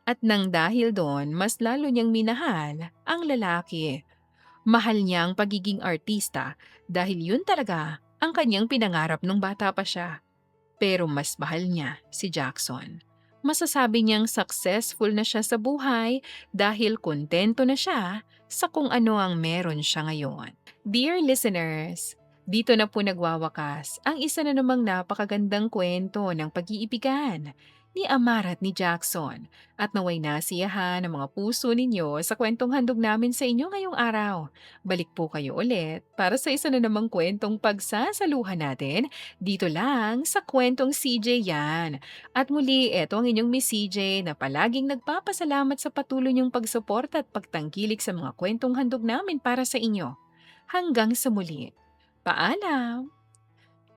At nang dahil doon, mas lalo niyang minahal ang lalaki. Mahal niya ang pagiging artista dahil yun talaga ang kanyang pinangarap nung bata pa siya. Pero mas mahal niya si Jackson. Masasabi niyang successful na siya sa buhay dahil kontento na siya sa kung ano ang meron siya ngayon. Dear listeners, dito na po nagwawakas ang isa na namang napakagandang kwento ng pag-iibigan ni Amara at ni Jackson at naway nasiyahan ang mga puso ninyo sa kwentong handog namin sa inyo ngayong araw. Balik po kayo ulit para sa isa na namang kwentong pagsasaluhan natin dito lang sa kwentong CJ yan. At muli, eto ang inyong Miss CJ na palaging nagpapasalamat sa patuloy niyong pagsuporta at pagtangkilik sa mga kwentong handog namin para sa inyo. Hanggang sa muli. Paalam!